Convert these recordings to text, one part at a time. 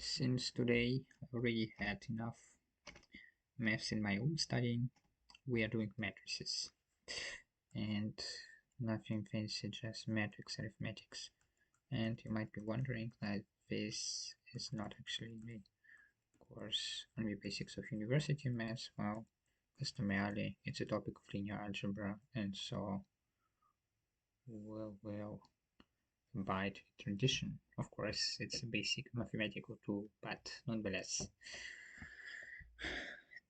Since today I already had enough maths in my own studying, we are doing matrices. And nothing fancy, just matrix arithmetics. And you might be wondering that this is not actually the course on the basics of university maths. Well, customarily it's a topic of linear algebra, and so we'll abide tradition. Of course, it's a basic mathematical tool, but nonetheless,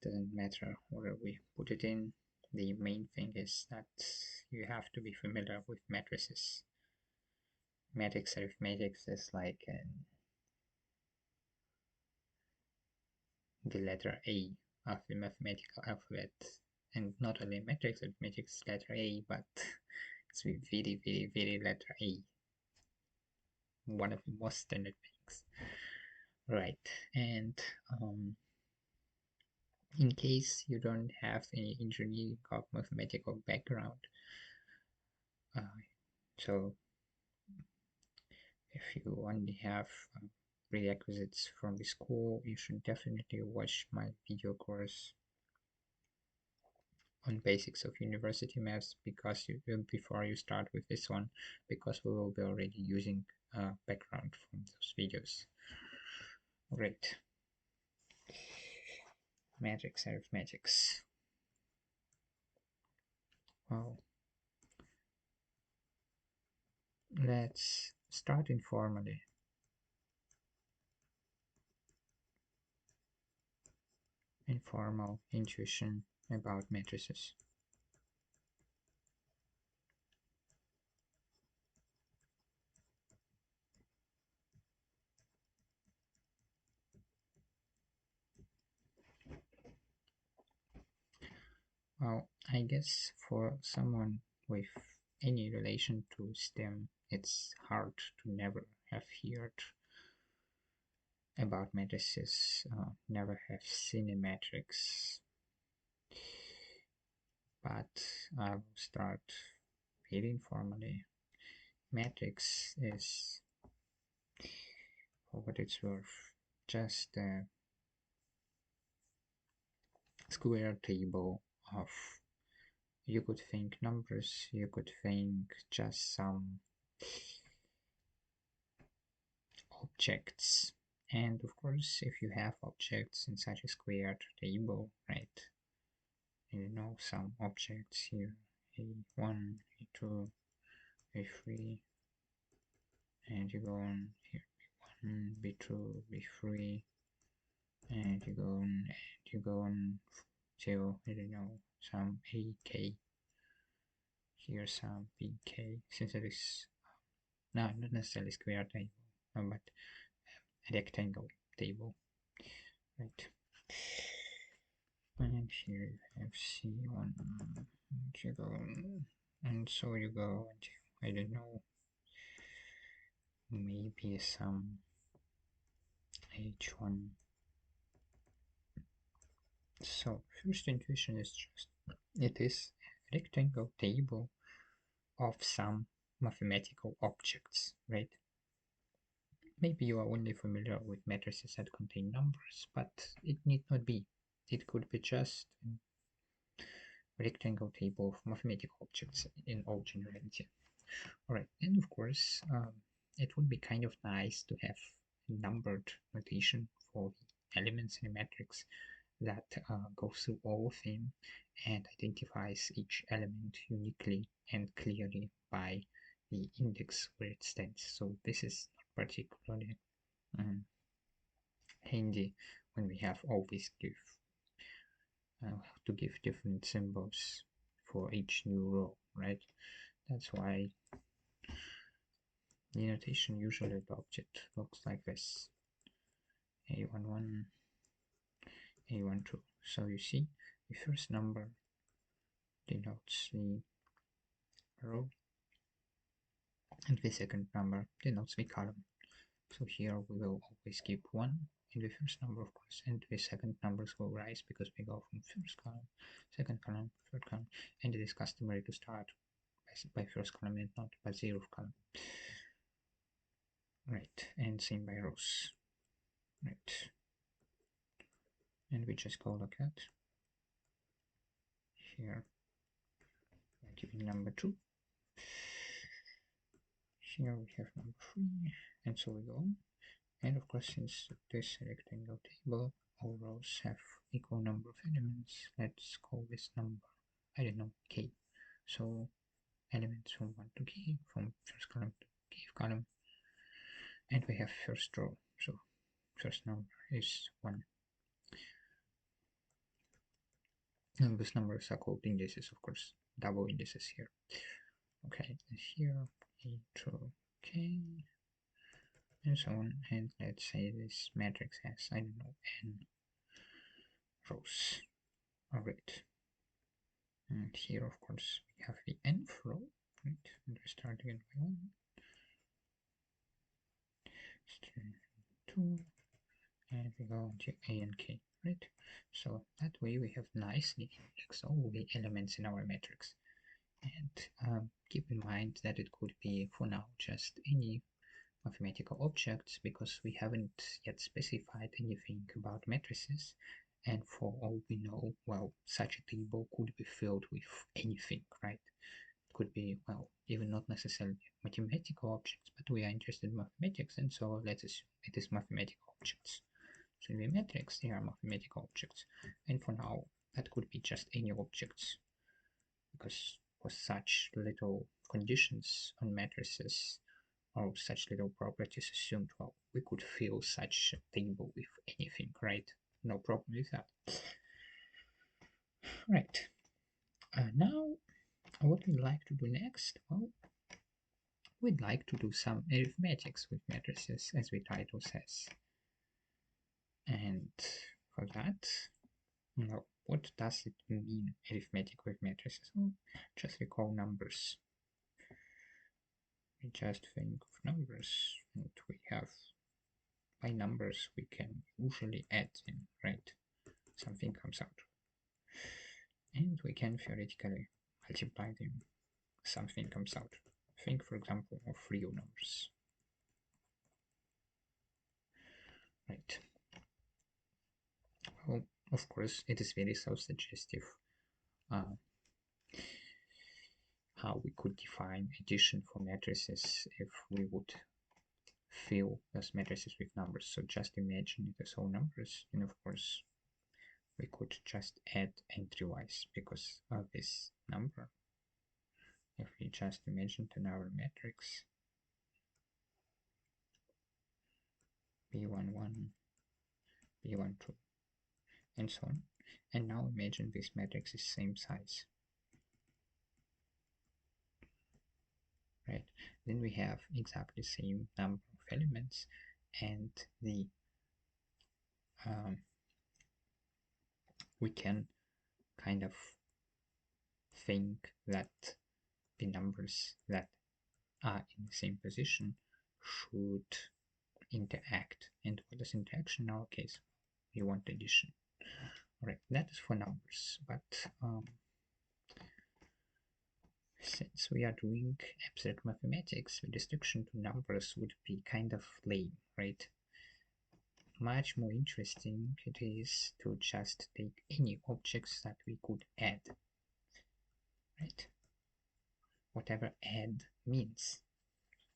doesn't matter where we put it in. The main thing is that you have to be familiar with matrices. Matrix arithmetics is like the letter A of the mathematical alphabet, and not only matrix arithmetics letter A, but it's the very letter A, one of the most standard things, right? And in case you don't have any engineering or mathematical background, so if you only have prerequisites from the school, you should definitely watch my video course on basics of university maths because before you start with this one, because we will be already using background from those videos. Great. Matrix arithmetics. Well, let's start informally. Informal intuition about matrices. Well, I guess for someone with any relation to STEM, it's hard to never have heard about matrices, never have seen a matrix. But I'll start very informally. Matrix is, for what it's worth, just a square table of, you could think numbers, you could think just some objects. And of course, if you have objects in such a squared table, right, you know some objects here, A1, A2, A3, and you go on here, B1, B2, B3, and you go on till, I don't know, some AK, here some BK, since it is, no, not necessarily square table, but a rectangle table, right? And here you have C1, and you go, and so you go until, I don't know, maybe some H1. So first intuition is just, it is a rectangle table of some mathematical objects, right? Maybe you are only familiar with matrices that contain numbers, but it need not be. It could be just a rectangle table of mathematical objects in all generality. Alright, and of course, it would be kind of nice to have a numbered notation for the elements in a matrix that goes through all of them and identifies each element uniquely and clearly by the index where it stands. So this is not particularly handy when we have always to give different symbols for each new row, right? That's why the notation usually the object looks like this: A11, A12. So you see, the first number denotes the row, and the second number denotes the column. So here we will always keep 1 in the first number, of course, and the second numbers will rise because we go from first column, second column, third column, and it is customary to start by first column and not by zeroth column. Right, and same by rows. right? And we just call look at here, we're giving number 2. Here we have number 3, and so we go on. And of course, since this rectangle table, all rows have equal number of elements, let's call this number, I don't know, k. So elements from 1 to k, from first column to kth column, and we have first row, so first number is 1. And these numbers are called indices, of course, double indices here. Okay, and here a to k, and so on. And let's say this matrix has, I don't know, n rows. Alright. And here, of course, we have the nth row, right? And we start again by 1. 2, and we go to a and k, right? So that way we have nicely indexed all the elements in our matrix. And keep in mind that it could be, for now, just any mathematical objects, because we haven't yet specified anything about matrices. And for all we know, well, such a table could be filled with anything, right? It could be, well, even not necessarily mathematical objects, but we are interested in mathematics, and so let's assume it is mathematical objects. So in the matrix, they are mathematical objects. And for now, that could be just any objects, because for such little conditions on matrices, or such little properties assumed, well, we could fill such a table with anything, right? No problem with that. Right. Now, what we'd like to do next, well, we'd like to do some arithmetics with matrices, as the title says. And for that, now, what does it mean, arithmetic with matrices? Well, just recall numbers. We just think of numbers, and we have, by numbers, we can usually add them, right? Something comes out. And we can theoretically multiply them, something comes out. Think, for example, of real numbers. Right. Well, of course, it is very self-suggestive how we could define addition for matrices if we would fill those matrices with numbers. So just imagine it as all numbers, and of course we could just add entry-wise because of this number. If we just imagine in our matrix B11, B12, and so on, and now imagine this matrix is same size, right? Then we have exactly the same number of elements, and the we can kind of think that the numbers that are in the same position should interact. And what is interaction in our case? We want addition. Alright, that is for numbers, but since we are doing abstract mathematics, the restriction to numbers would be kind of lame, right? Much more interesting it is to just take any objects that we could add, right? Whatever add means.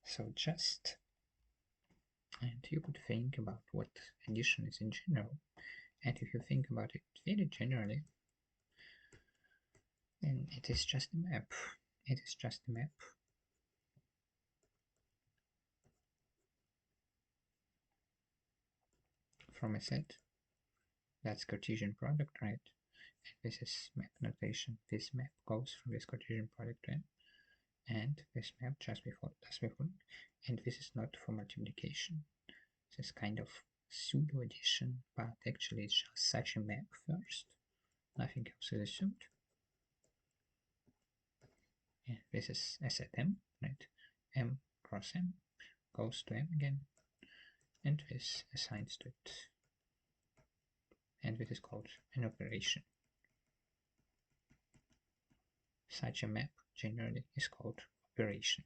So just, and you could think about what addition is in general, and if you think about it very generally, then it is just a map. It is just a map from a set. That's Cartesian product, right? And this is map notation. This map goes from this Cartesian product to n, and this map just before does before, and this is not for multiplication. This is kind of pseudo addition, but actually it's just such a map first. Nothing else is assumed. And this is a set M, right? M cross M goes to M again, and this assigns to it. And this is called an operation. Such a map generally is called operation.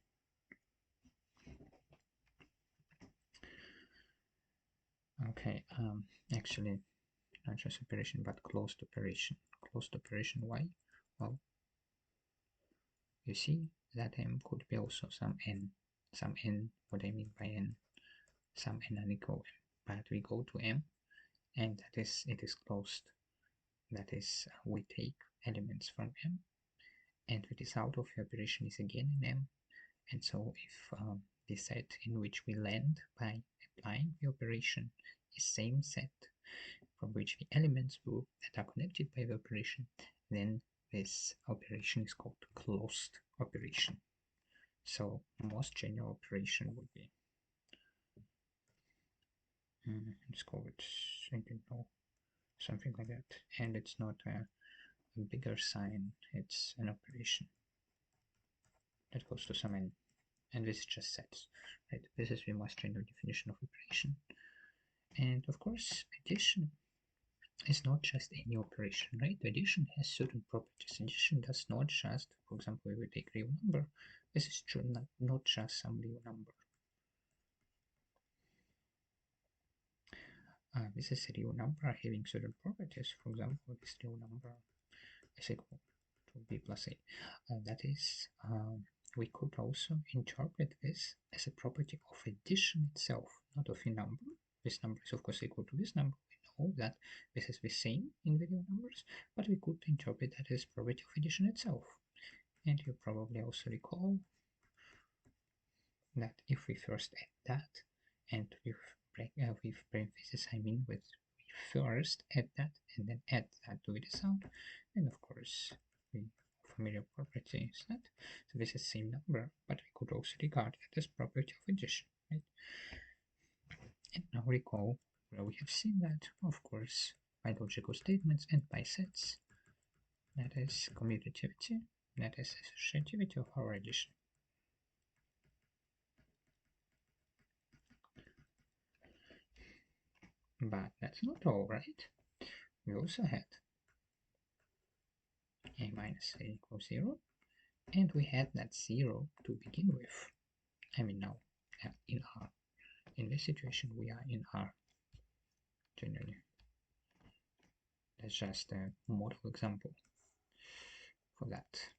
Okay, actually, not just operation, but closed operation. Closed operation, why? Well, you see that m could be also some n. Some n, what I mean by n, some n unequal m. But we go to m, and that is, it is closed. That is, we take elements from m, and the result of the operation is again in m. And so if the set in which we land by applying the operation is same set from which the elements that are connected by the operation, then this operation is called closed operation. So most general operation would be, let's call it, I don't know, something like that. And it's not a bigger sign, it's an operation that goes to some n. And this is just sets, right? This is the most general definition of operation. And of course, addition is not just any operation, right? Addition has certain properties. Addition does not just, for example, if we take real number, this is true, not just some real number. This is a real number having certain properties. For example, this real number is equal to b plus a. That is, we could also interpret this as a property of addition itself, not of a number. This number is of course equal to this number. We know that this is the same in the real numbers, but we could interpret that as property of addition itself. And you probably also recall that if we first add that, and with parentheses I mean with we first add that and then add that to the result, then of course the familiar property is that. So this is the same number, but we could also regard it as property of addition, right? And now recall where we have seen that, of course, by logical statements and by sets. That is commutativity, that is associativity of our addition. But that's not all, right? We also had a minus a equals 0, and we had that 0 to begin with. I mean now, in R. In this situation, we are in R, generally. That's just a model example for that.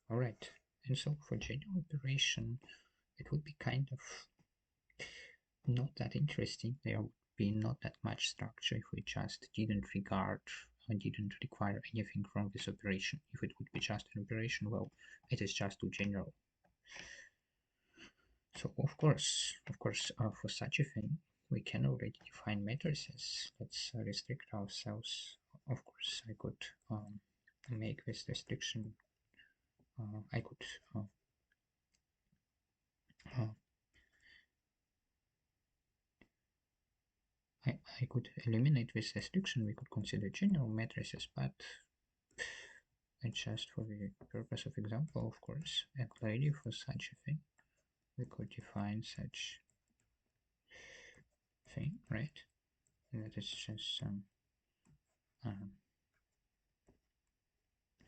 Alright, and so for general operation, it would be kind of not that interesting. There would be not that much structure if we just didn't regard and didn't require anything from this operation. If it would be just an operation, well, it is just too general. So of course, for such a thing, we can already define matrices. Let's restrict ourselves. Of course, I could make this restriction. I could I could eliminate this restriction. We could consider general matrices, but just for the purpose of example, of course, and clarity for such a thing, we could define such thing, right? And that is just some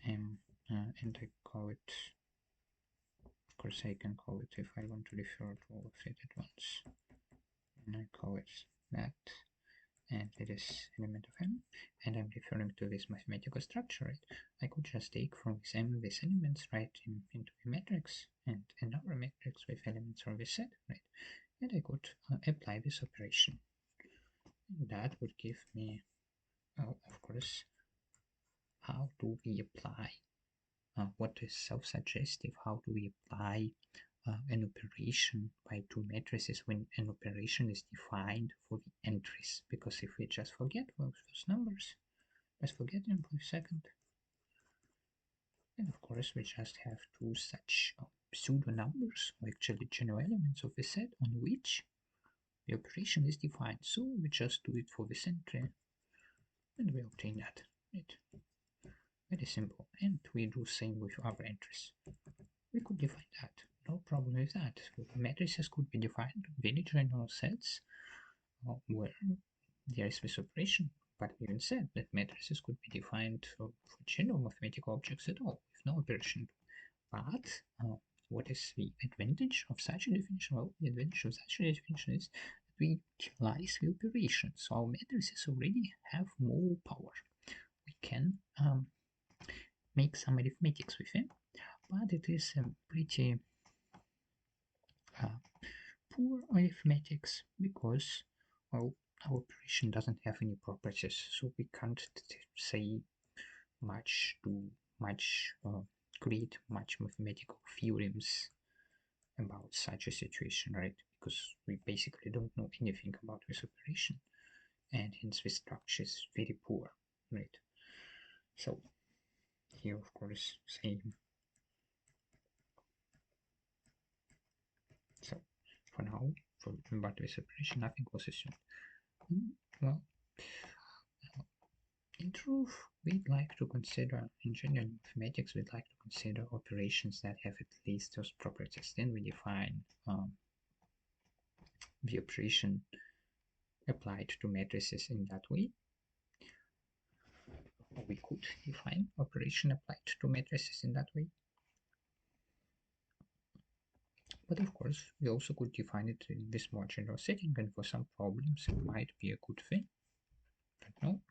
and I call it, of course I can call it, if I want to refer to all of it at once, and I call it that, and it is element of m, and I'm referring to this mathematical structure, right? I could just take from this m these elements, right, into a matrix, and another matrix with elements from this set, right? And I could apply this operation. That would give me, of course, how do we apply what is self-suggestive? How do we apply an operation by two matrices when an operation is defined for the entries? Because if we just forget those numbers, let's forget them for a second. And of course, we just have two such pseudo numbers, or actually general elements of the set on which the operation is defined. So we just do it for this entry, and we obtain that. Right? Very simple. And we do same with other entries. We could define that. No problem with that. Matrices could be defined very general sets where there is this operation. But we even said that matrices could be defined for general mathematical objects at all, with no operation. But what is the advantage of such a definition? Well, the advantage of such a definition is that we utilize the operation. So our matrices already have more power. We can make some arithmetics with them, but it is a pretty poor arithmetics because, well, our operation doesn't have any properties, so we can't say much create much mathematical theorems about such a situation, right? Because we basically don't know anything about this operation, and hence the structure is very poor, right? So here, of course, same. So for now, about this operation, nothing was assumed. Well, in truth, we'd like to consider, in general mathematics, we'd like to consider operations that have at least those properties. Then we define the operation applied to matrices in that way. Or we could define operation applied to matrices in that way. But of course, we also could define it in this more general setting, and for some problems it might be a good thing. Don't know.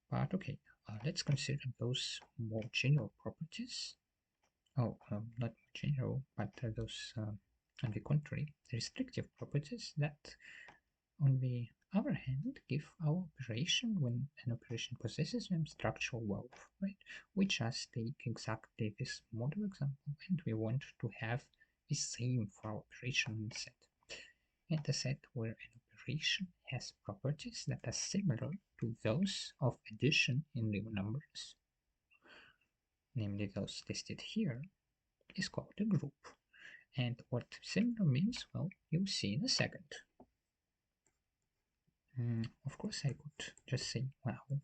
But okay, let's consider those more general properties. Oh, not more general, but those, on the contrary, restrictive properties that, on the other hand, give our operation, when an operation possesses them, structural wealth, right? We just take exactly this model example and we want to have the same for our operation in the set. And a set where an operation has properties that are similar to those of addition in real numbers, namely those listed here, is called a group. And what similar means, well, you'll see in a second. Of course, I could just say, well,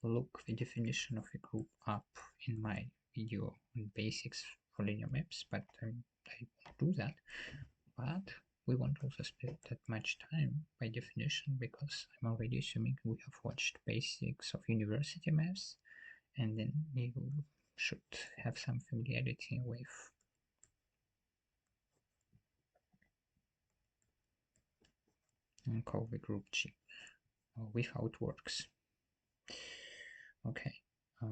look the definition of a group up in my video on basics for linear maps, but I won't do that. But we won't also spend that much time by definition, because I'm already assuming we have watched basics of university maths, and then you should have some familiarity with and call the group G, with how it works. Okay,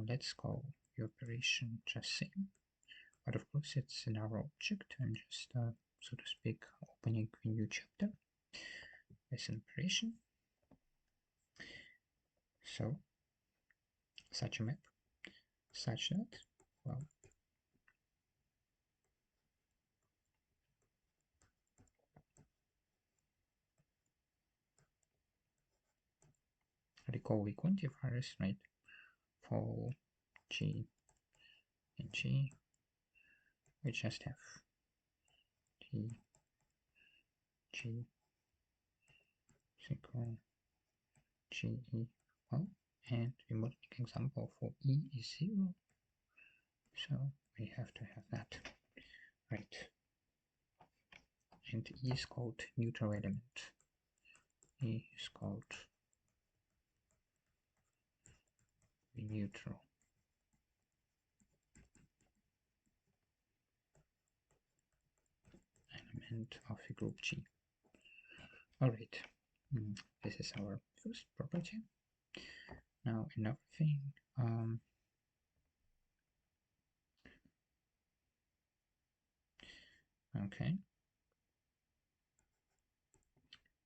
let's call the operation just same, but of course it's an our object. I'm just, so to speak, opening a new chapter as an operation. So such a map, such that, well, recall the quantifiers, right? For G and G, we just have T, G, equal G, E, well, and the modeling example for E is 0, so we have to have that, right? And E is called neutral element. E is called the neutral element of a group G. Alright, this is our first property. Now another thing, okay,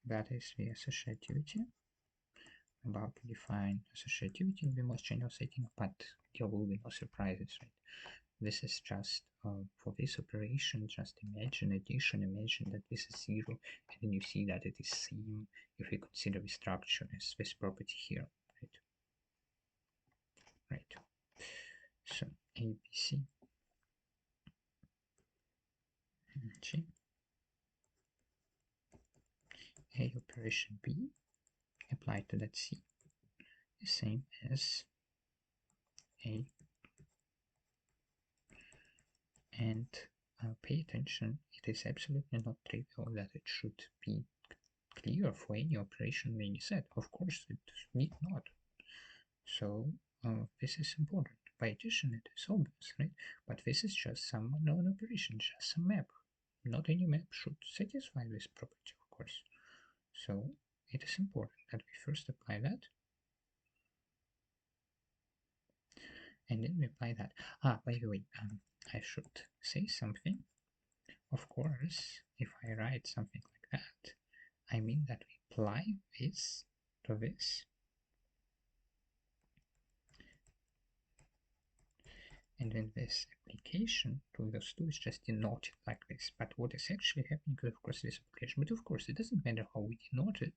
that is the associativity. I'm about to define associativity in the most general setting, but there will be no surprises, right? This is just for this operation, just imagine addition, imagine that this is 0, and then you see that it is same if we consider the structure as this property here, right? Right. So A, B, C, G, A operation B applied to that C is same as A, and pay attention, it is absolutely not trivial that it should be clear for any operation in any set? Of course, it need not. So this is important. By addition, it is obvious, right? But this is just some known operation, just a map. Not any map should satisfy this property, of course. So it is important that we first apply that, and then we apply that. By the way, I should say something. Of course, if I write something like that, I mean that we apply this to this, and then this application to those two is just denoted like this. But what is actually happening is, of course, this application. But of course, it doesn't matter how we denote it,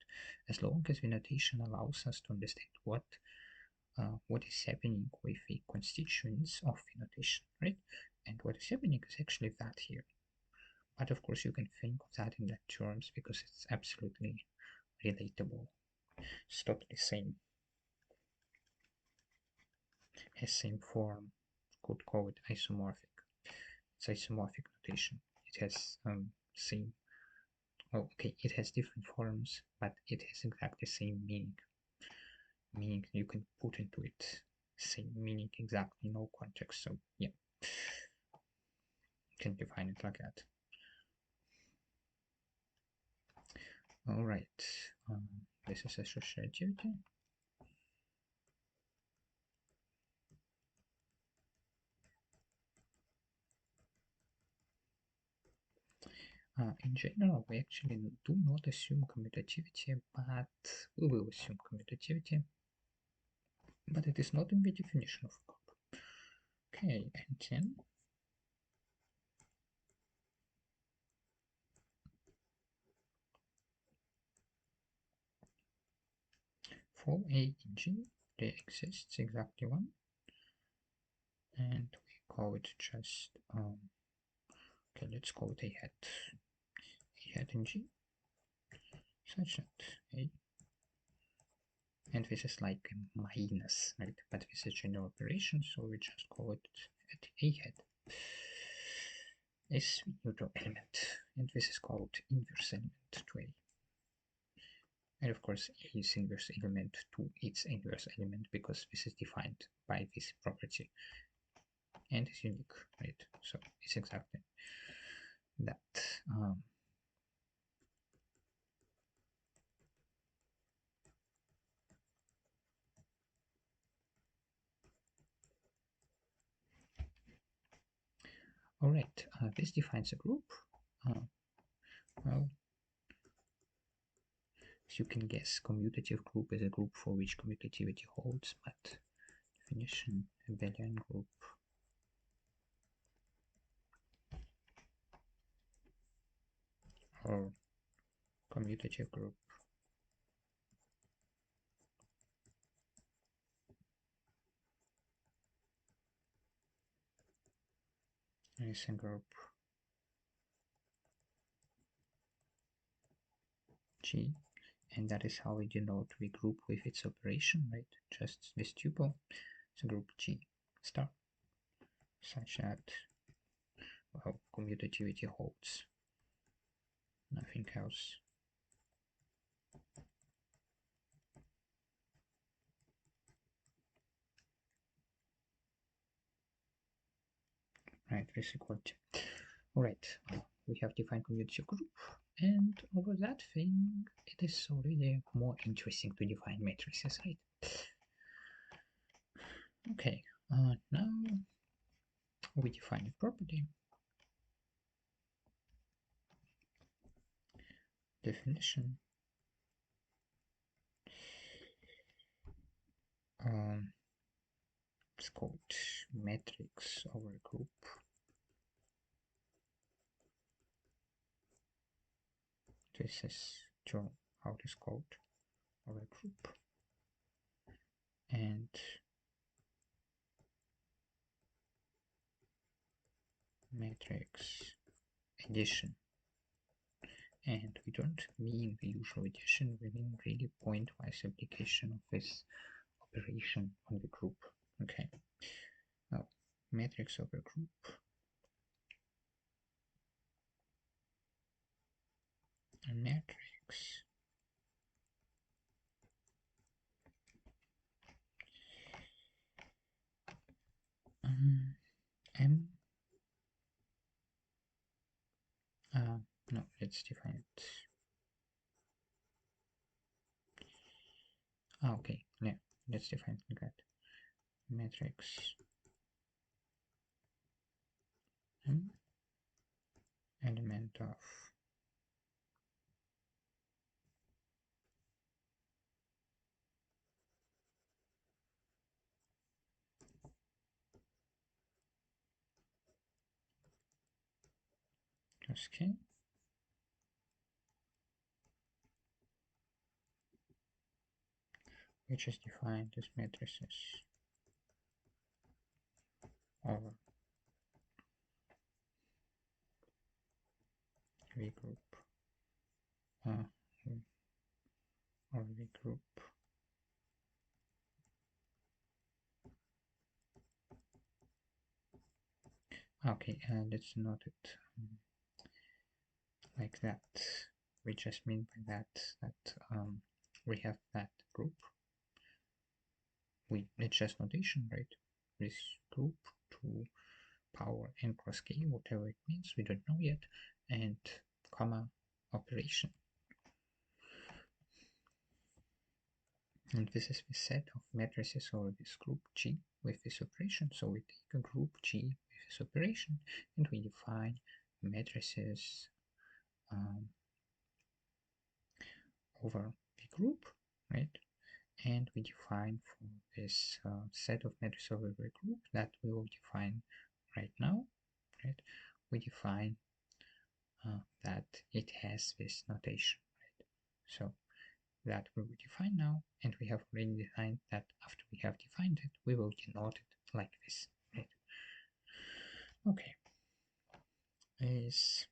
as long as the notation allows us to understand what is happening with the constituents of the notation, right? And what is happening is actually that here. But of course, you can think of that in that terms because it's absolutely relatable. It's totally same. Has same form. Could call it isomorphic. It's isomorphic notation. It has same. Oh, okay. It has different forms, but it has exactly same meaning. Meaning you can put into it same meaning exactly, no context. So yeah, you can define it like that. All right. This is associativity. In general, we actually do not assume commutativity, but we will assume commutativity. But it is not in the definition of group. Okay, and then for A in G, there exists exactly one, and we call it just okay, let's call it A hat in G, such that A, and this is like a minus, right? But this is a general operation, so we just call it at A hat is neutral element, and this is called inverse element to A. And of course, A is inverse element to its inverse element because this is defined by this property and is unique, right? So it's exactly that. All right, this defines a group. Well, as you can guess, commutative group is a group for which commutativity holds, but definition, abelian group. Or commutative group is a group G, and that is how we denote the group with its operation, right? Just this tuple. It's a group G star, such that, well, commutativity holds, nothing else. Right, this equality. All right, we have defined commutative group, and over that thing, it is already more interesting to define matrices, right? Okay, now we define a property. Definition. It's called matrix over group. This is how it is called over group. And matrix addition. And we don't mean the usual addition, we mean really pointwise application of this operation on the group. Okay. Now, matrix over group. A matrix let's define it. Okay, yeah, let's define it like that. Matrix M element of plus K. Which is defined as matrices over V group or V group okay, let's note it like that. We just mean by that we have that group. It's just notation, right? This group to power n cross k, whatever it means, we don't know yet, and comma operation. And this is the set of matrices over this group G with this operation. So we take a group G with this operation and we define matrices over the group, right? And we define for this set of matrices over the group that we will define right now, right? We define that it has this notation, right? So that we will define now, and we have already defined that after we have defined it, we will denote it like this, right? Okay. Is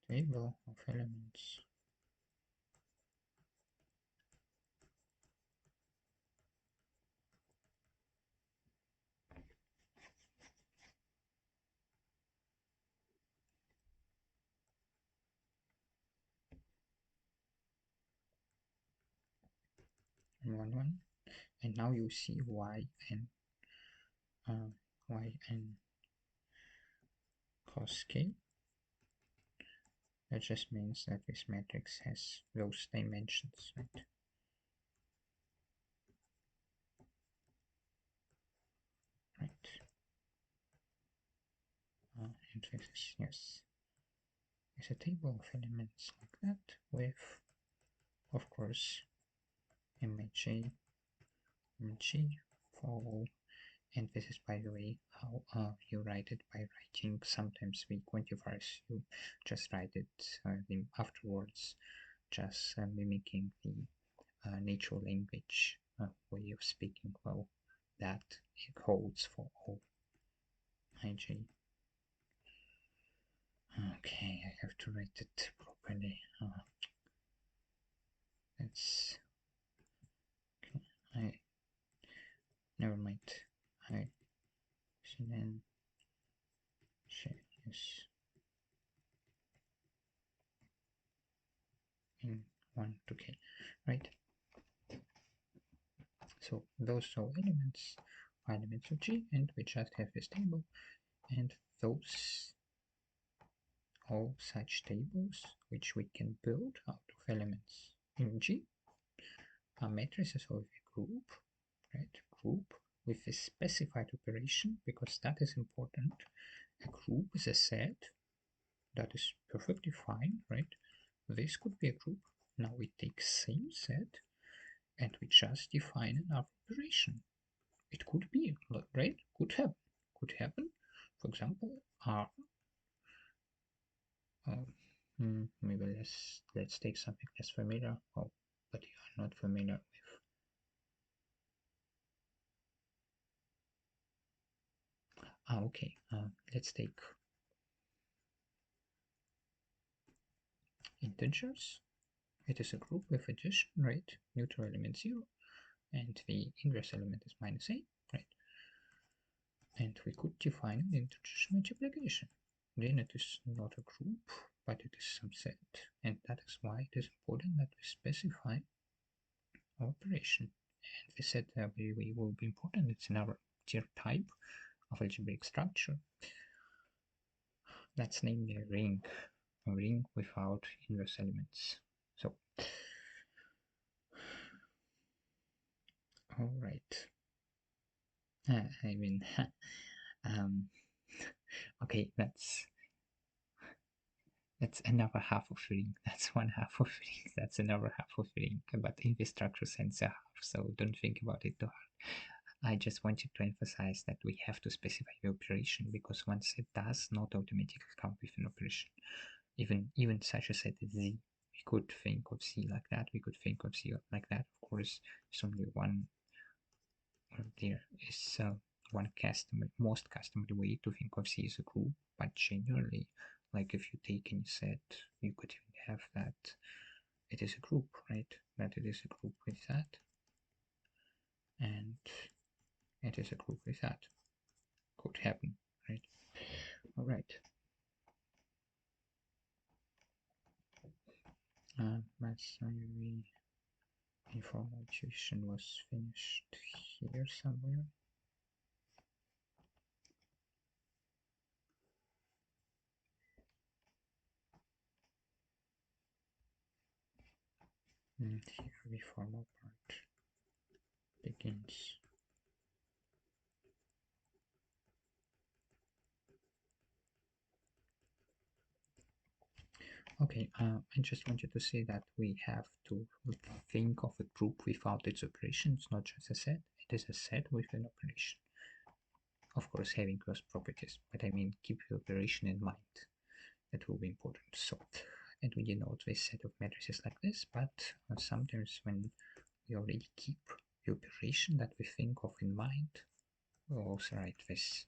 table of elements one, and now you see y cos k. That just means that this matrix has those dimensions, right? Right. And this is, yes, it's a table of elements like that with, of course, MG for all. And this is, by the way, how you write it by writing sometimes the quantifiers. You just write it afterwards, just mimicking the natural language way of speaking. Well, that it holds for all IG. Okay, I have to write it properly. That's okay. Never mind. I then yes in 1 to k, right? So those are elements of G, and we just have this table, and those all such tables which we can build out of elements in G are matrices of a group, right? Group with a specified operation, because that is important. A group is a set that is perfectly fine, right? This could be a group. Now we take same set and we just define an operation. It could be, right? Could happen. For example, R. Maybe let's take something less familiar. Oh, but you are not familiar with. Okay. Let's take integers. It is a group with addition, right? Neutral element 0, and the inverse element is -a, right? And we could define an integer multiplication. Then it is not a group, but it is some set, and that is why it is important that we specify our operation. we said we will be important. It's another tier type of algebraic structure. That's namely a ring without inverse elements. So, all right. I mean, okay, that's another half of a ring. That's one half of a ring. That's another half of a ring. But in the structure sense, a half. So don't think about it too hard. I just wanted to emphasize that we have to specify the operation, because one set does not automatically come with an operation. Even such a set as Z, we could think of Z like that. We could think of Z like that. Of course, there's only one. There is one most customary way to think of Z as a group, but generally, like if you take any set, you could even have that it is a group, right? That it is a group with that, and it is a group with that. Could happen, right? All right. Let's say informal tuition was finished here somewhere. And here the formal part begins. Okay, I just wanted to say that we have to think of a group without its operation. It's not just a set, it is a set with an operation. Of course, having cross properties, but I mean, keep the operation in mind. That will be important. So, and we denote this set of matrices like this, but sometimes when we already keep the operation that we think of in mind, we'll also write this.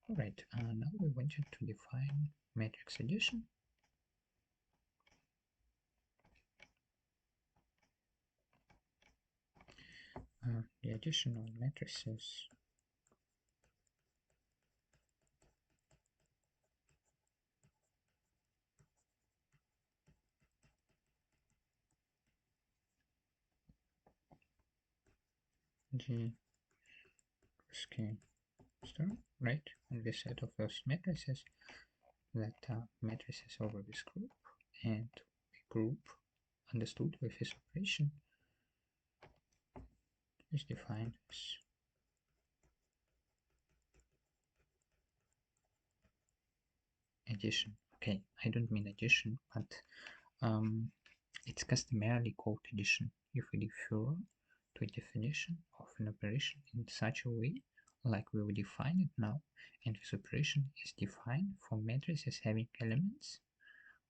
Alright, now we wanted to define matrix addition. The additional matrices G K star, right? And the set of those matrices that are matrices over this group, and the group understood with this operation is defined as addition. Okay, I don't mean addition, but it's customarily called addition if we refer to a definition of an operation in such a way like we will define it now, and this operation is defined for matrices having elements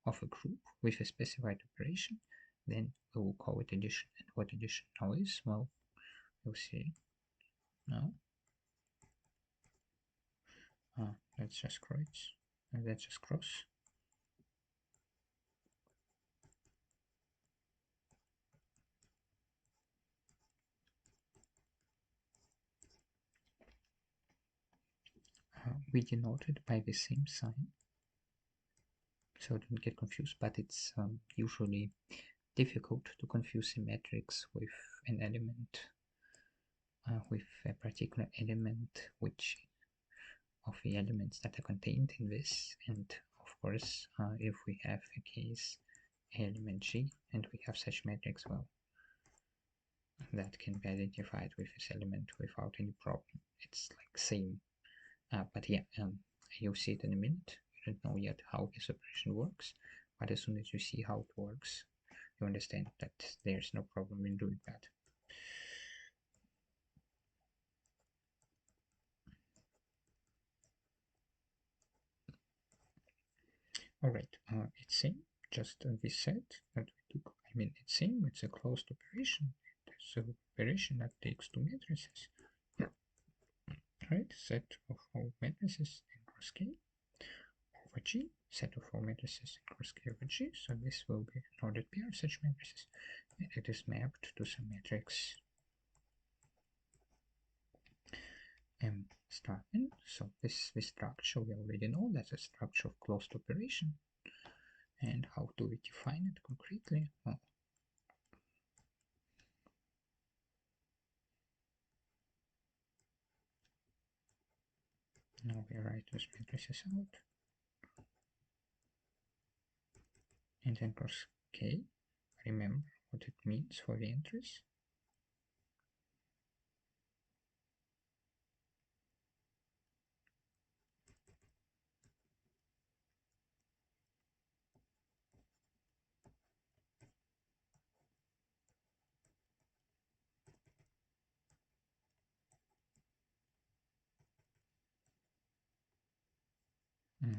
of a group with a specified operation, then we will call it addition. And what addition now is, well, we'll see now. Let's just cross. We denote it by the same sign, so don't get confused, but it's usually difficult to confuse a matrix with an element, with a particular element which of the elements that are contained in this. And of course, if we have a case element G and we have such matrix, well, that can be identified with this element without any problem. It's like same, but yeah, you'll see it in a minute. You don't know yet how this operation works, but as soon as you see how it works, you understand that there's no problem in doing that. Alright, it's same, just this set that we took. I mean, it's same, it's a closed operation. It's an operation that takes two matrices. Right, set of all matrices in cross K over G, set of all matrices in cross K over G. So this will be an ordered pair of such matrices, and it is mapped to some matrix M star n. So this structure we already know, that's a structure of closed operation. And how do we define it concretely? Well, Now we write those matrices out. And then cross K. Remember what it means for the entries.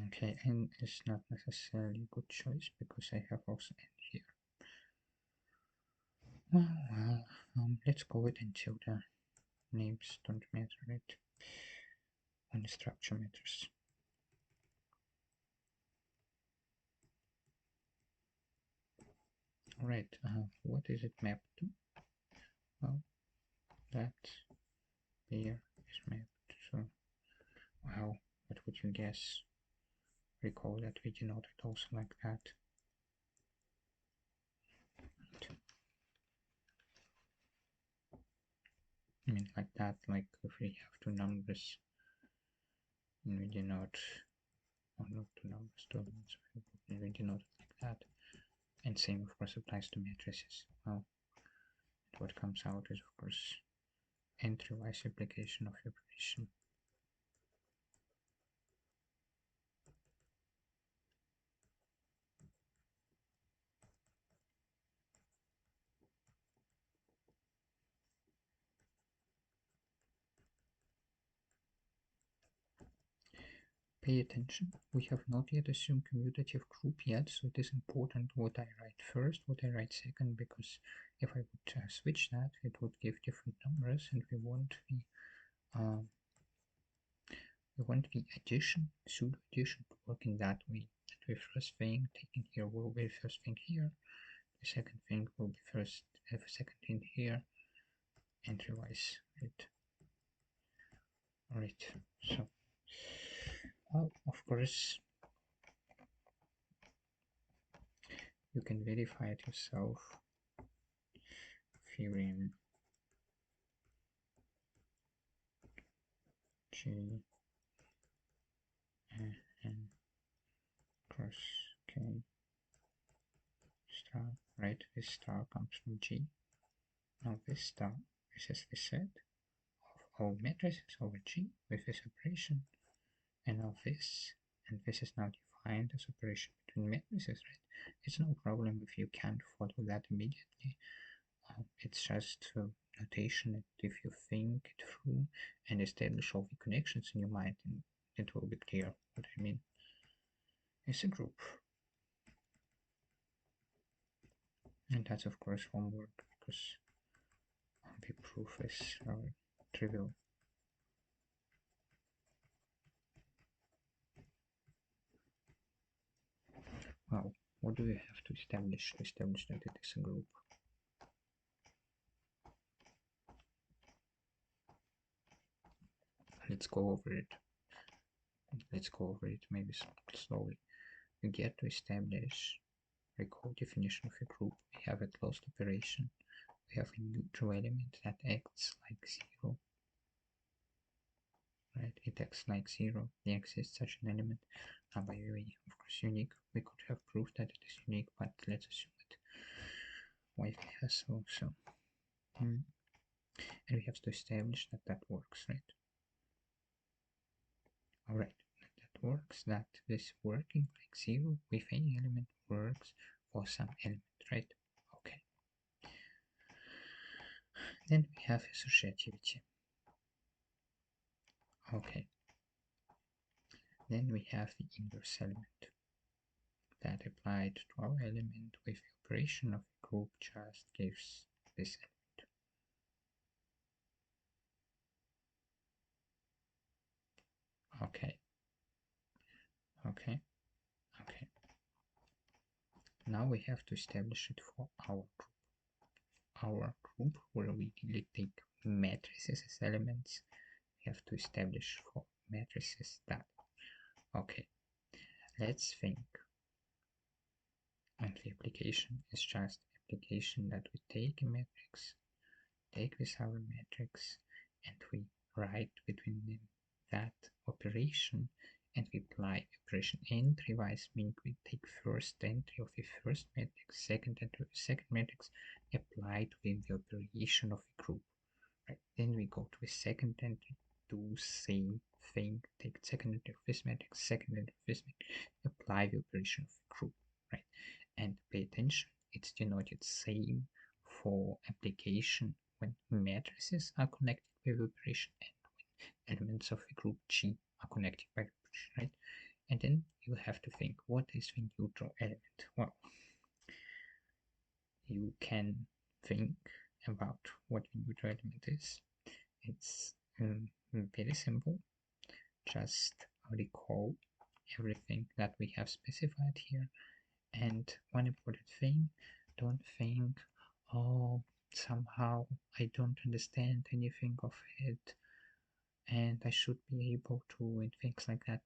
Okay, N is not necessarily a good choice because I have also N here. Well, let's go with until the names don't matter, right? When the structure matters. Alright, what is it mapped to? Well, that pair is mapped, so, wow, what would you guess? Recall that we denote it also like that. I mean, like that, like if we have two numbers, and we denote, or not two numbers, two elements, and we denote it like that. And same, of course, applies to matrices. Well, what comes out is, of course, entry-wise application of the operation. Pay attention, we have not yet assumed commutative group yet, so it is important what I write first, what I write second, because if I would switch that, it would give different numbers, and we want the addition, pseudo addition, to work in that way. And the first thing taken here will be first thing here, the second thing will be first, have a second thing here, entry-wise, right? Alright, so, of course, you can verify it yourself. Theorem G N cross K star, right? This star comes from G. Now this star, this is the set of all matrices over G with this operation. And now this, and this is now defined as operation between matrices, right? It's no problem if you can't follow that immediately. It's just notation that if you think it through and establish all the connections in your mind, it will be clear what I mean. It's a group. And that's of course homework because the proof is trivial. Well, what do you have to establish that it is a group? Let's go over it. Maybe slowly. You get to establish, recall definition of a group. We have a closed operation. We have a neutral element that acts like 0. Right? It acts like 0. There exists such an element. By the way, of course, unique. We could have proved that it is unique, but let's assume it. Wi-Fi has also. And we have to establish that that works, right? Alright, that works, that this working like 0 with any element works for some element, right? Okay. Then we have associativity. Okay. Then we have the inverse element that applied to our element with the operation of the group just gives this element. Okay. Okay. Okay. Now we have to establish it for our group. Our group where we take matrices as elements, we have to establish for matrices that. Okay, let's think. And the application is just application that we take a matrix, take this our matrix, and we write between them that operation and we apply operation entry-wise, meaning we take first entry of the first matrix, second entry of the second matrix, applied within the operation of the group. Right? Then we go to the second entry, do same thing, take second entry of this matrix, second entry of this matrix, apply the operation of the group. Right? And pay attention, it's denoted same for application when matrices are connected with the operation and when elements of the group G are connected by the operation, right? And then you have to think, what is the neutral element? Well, you can think about what the neutral element is. It's very simple. Just recall everything that we have specified here. And one important thing, don't think, oh, somehow I don't understand anything of it and I should be able to, and things like that.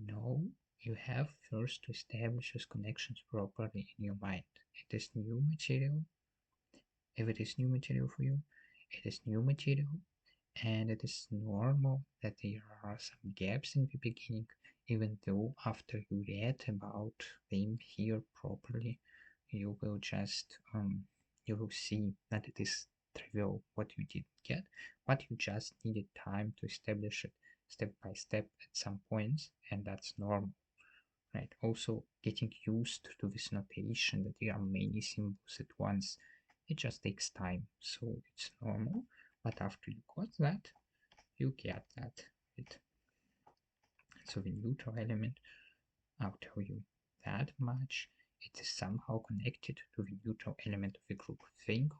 No, you have first to establish those connections properly in your mind. It is new material. If it is new material for you, it is new material, and it is normal that there are some gaps in the beginning, even though after you read about them here properly, you will just you will see that it is trivial what you didn't get, but you just needed time to establish it step by step at some points, and that's normal. Right? Also, getting used to this notation that there are many symbols at once, it just takes time, so it's normal. But after you got that, you get that. Right? So the neutral element, I'll tell you that much. It is somehow connected to the neutral element of the group. Think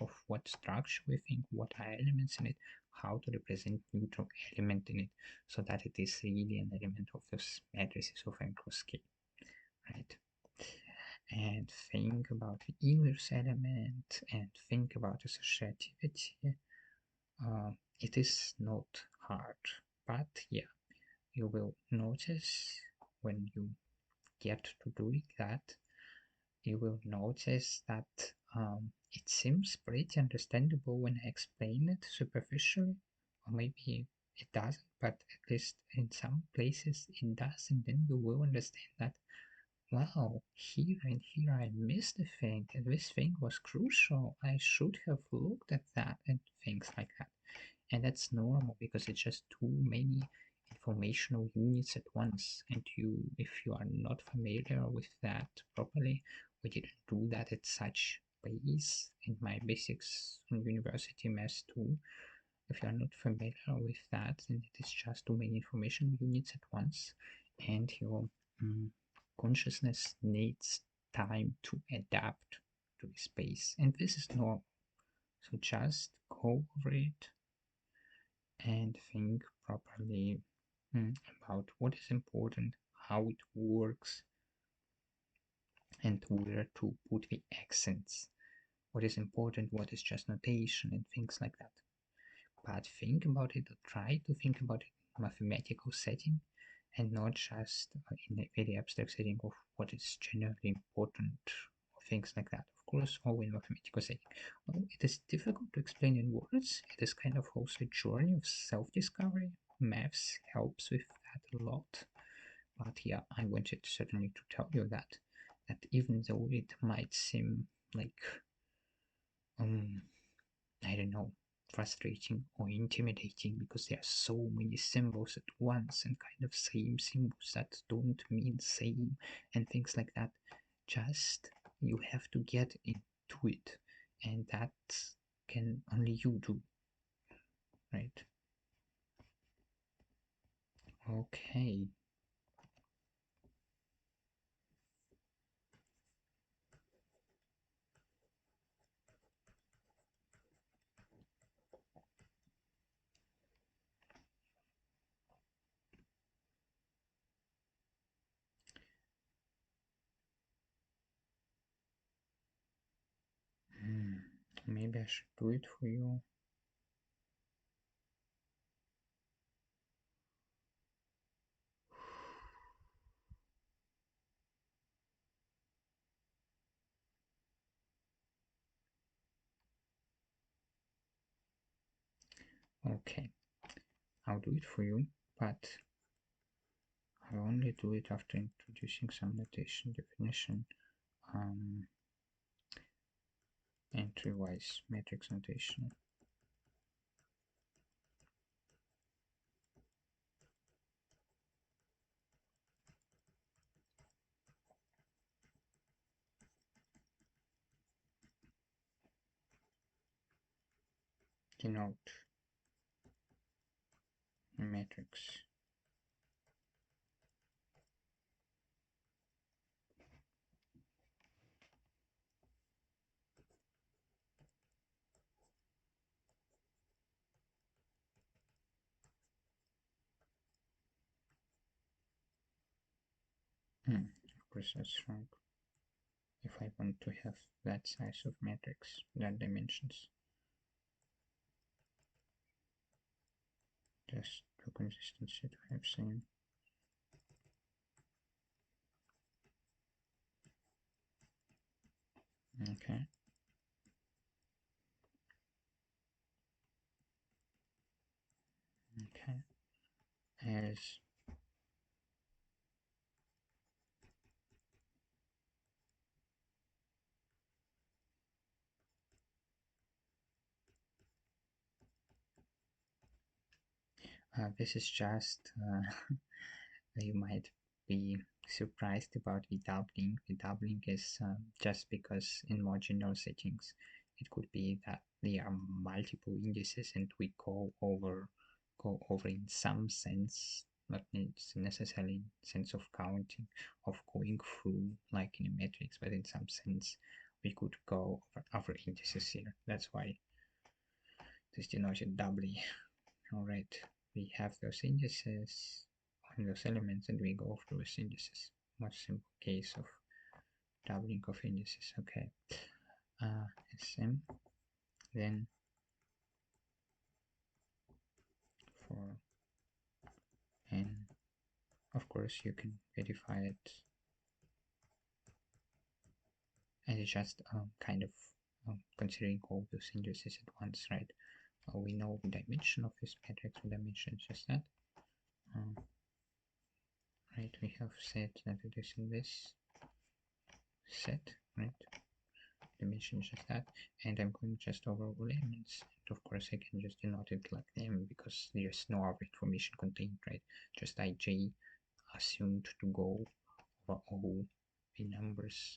of what structure we think, what are elements in it, how to represent neutral element in it, so that it is really an element of those matrices of M cross K, right? And think about the inverse element and think about associativity. It is not hard, but yeah, you will notice when you get to doing that, you will notice that it seems pretty understandable when I explain it superficially, or maybe it doesn't, but at least in some places it does, and then you will understand that, wow, here and here I missed a thing, and this thing was crucial. I should have looked at that, and things like that. And that's normal because it's just too many informational units at once, and if you are not familiar with that properly, we didn't do that at such pace in my basics in university math too. If you are not familiar with that, then it is just too many information units at once, and your consciousness needs time to adapt to the space, and this is normal. So just go over it and think properly about what is important, how it works, and where to put the accents. What is important, what is just notation, and things like that. But think about it, or try to think about it in a mathematical setting and not just in a very abstract setting of what is generally important or things like that. Of course, all in mathematical setting. Well, it is difficult to explain in words. It is kind of also a journey of self-discovery. Maths helps with that a lot. But yeah, I wanted certainly to tell you that even though it might seem like I don't know, frustrating or intimidating because there are so many symbols at once and kind of same symbols that don't mean same and things like that. Just you have to get into it, and that can only you do, right? Okay. Maybe I should do it for you. Okay. I'll do it for you, but I'll only do it after introducing some notation definition. Entry-wise matrix notation. Denote matrix. Of course that's wrong. If I want to have that size of matrix, that dimensions, just for consistency to have same. Okay. Okay. As this is just you might be surprised about V-doubling. V-doubling is just because in more general settings it could be that there are multiple indices and we go over in some sense, not necessarily in sense of counting, of going through like in a matrix, but in some sense we could go over other indices here. That's why this denoted doubly. Alright, we have those indices on those elements and we go through those indices. Much simple case of doubling of indices. Okay, SM, then for n, of course you can verify it, and it's just kind of considering all those indices at once, right? We know the dimension of this matrix, the dimension is just that. Right, we have said that it is in this set, right? Dimension is just that, and I'm going just over all elements, and of course I can just denote it like them because there's no other information contained, right? Just ij assumed to go over all the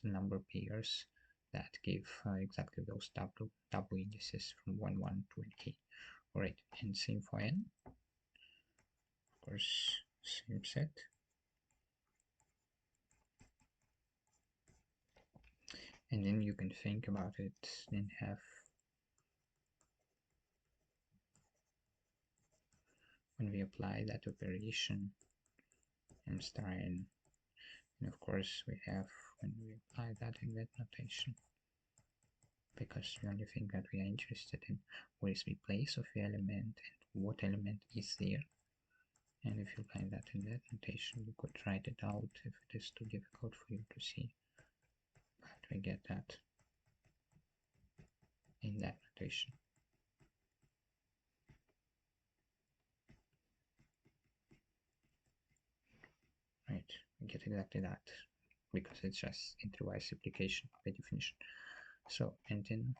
number pairs that give exactly those double indices from 1 1 to k. Alright, and same for n, of course same set. And then you can think about it and have, when we apply that operation m star n, and of course we have when we apply that in that notation, because the only thing that we are interested in where is the place of the element and what element is there. And if you find that in that notation, you could write it out if it is too difficult for you to see. But we get that in that notation. Right, we get exactly that because it's just entry-wise application by definition. So, and then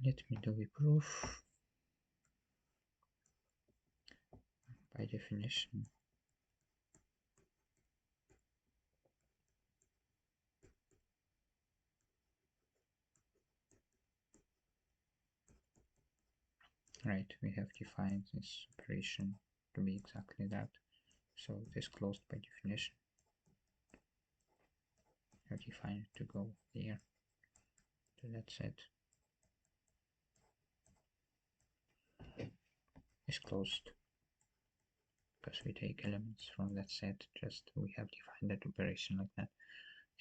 let me do the proof. By definition, right, we have defined this operation to be exactly that. So it is closed by definition. We have defined it to go there to that set. Is closed because we take elements from that set, just we have defined that operation like that,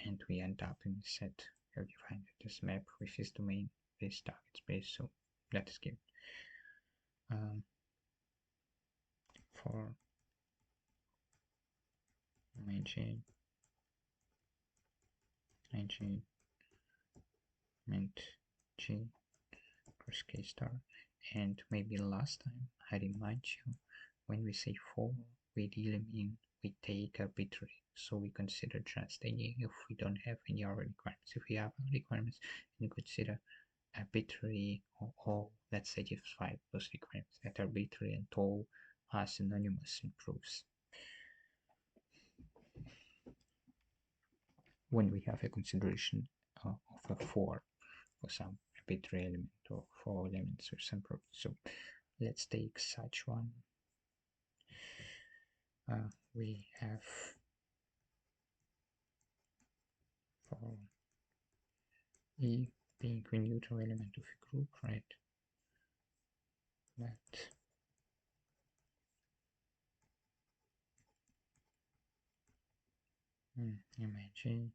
and we end up in the set. We have defined it as map with this domain, this target space, so that is given. For ij ment g cross k star, And maybe last time I remind you, when we say for, we really mean we take arbitrary. So we consider just any, if we don't have any other requirements. If we have requirements, we consider arbitrary or all that satisfy those requirements. That arbitrary and all are synonymous in proofs. When we have a consideration of a for some arbitrary element or for elements or some proof. So let's take such one. We have for E being a neutral element of a group, right? That imagine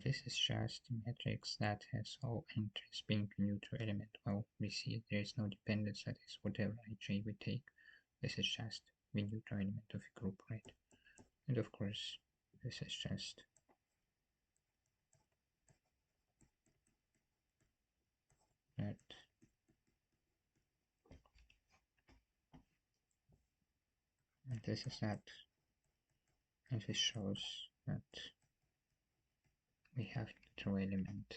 this is just a matrix that has all entries being a neutral element. Well, we see there is no dependence, that is whatever ij we take. This is just the neutral element of a group, right? And of course, this is just that and this is that, and this shows that we have neutral element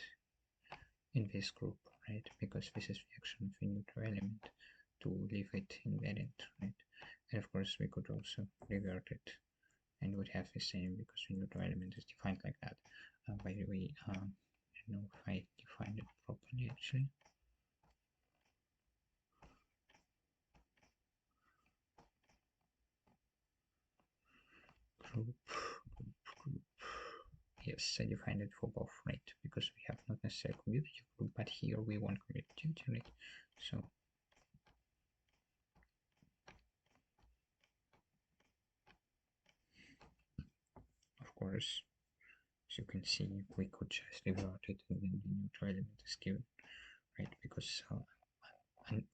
in this group, right? Because this is the action of a neutral element to leave it invariant, right? And of course we could also revert it and would have the same because the neutral element is defined like that. By the way, I don't know if I defined it properly actually. Group. Yes, I defined it for both, right? Because we have not necessarily commutative group, but here we want commutativity, right? So of course, as you can see, we could just revert it and then the neutral element is given, right? Because it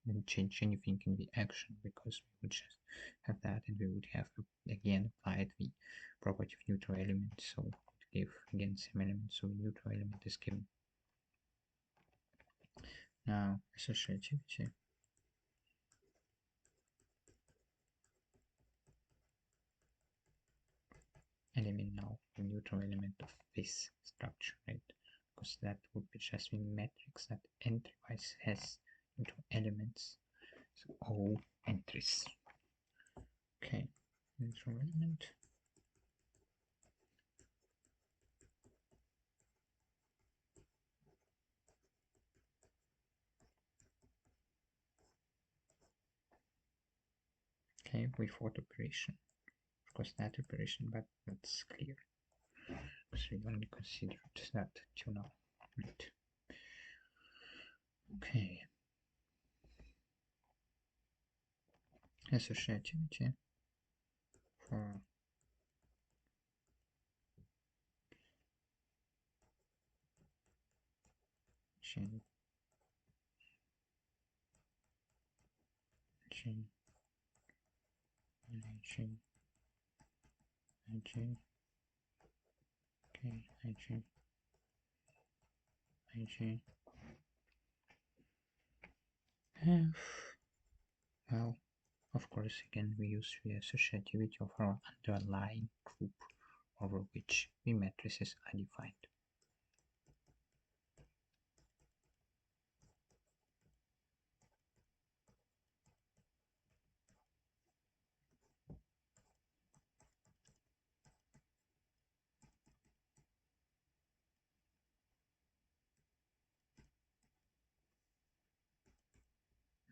wouldn't change anything in the action because we would just have that and we would have again applied the property of neutral element, so it would give again same element, so neutral element is given. Now associativity. And I mean now the neutral element of this structure, right? Because that would be just a matrix that entry-wise has neutral elements, so all entries. Okay, neutral element. Okay, without operation. Of course, that operation, but that's clear because we only considered that till now, right? Okay. Associativity for G, G, IG, IG, okay, IG, IG, F. Well, of course, again, we use the associativity of our underlying group over which the matrices are defined.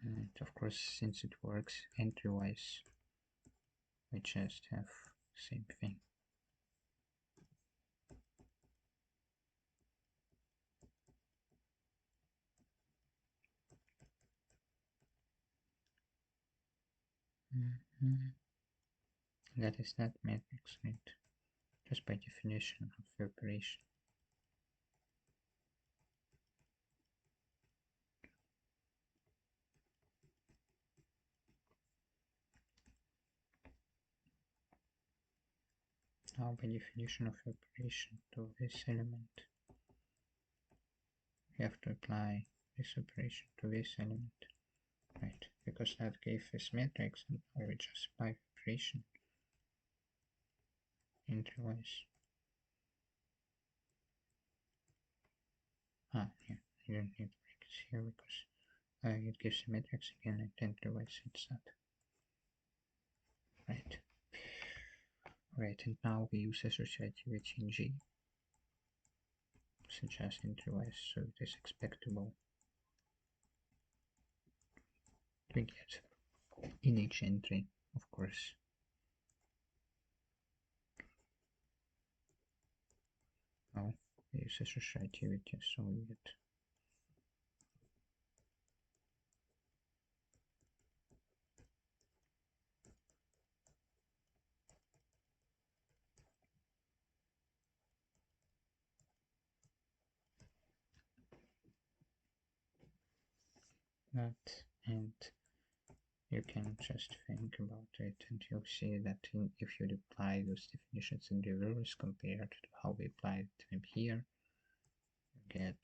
And of course, since it works entry-wise, we just have same thing. That is not matrix, right? Just by definition of the operation. Now, by definition of operation to this element, we have to apply this operation to this element, right? Because that gave us matrix, and I will just apply operation interwise. Yeah, you don't need brackets here because it gives a matrix again and interwise it's that. Right. Right, and now we use associativity in G, such as interwise, so it is expectable to get in each entry, of course. Now we use associativity, so we get that, and you can just think about it and you'll see that if you apply those definitions in reverse compared to how we applied them here, you get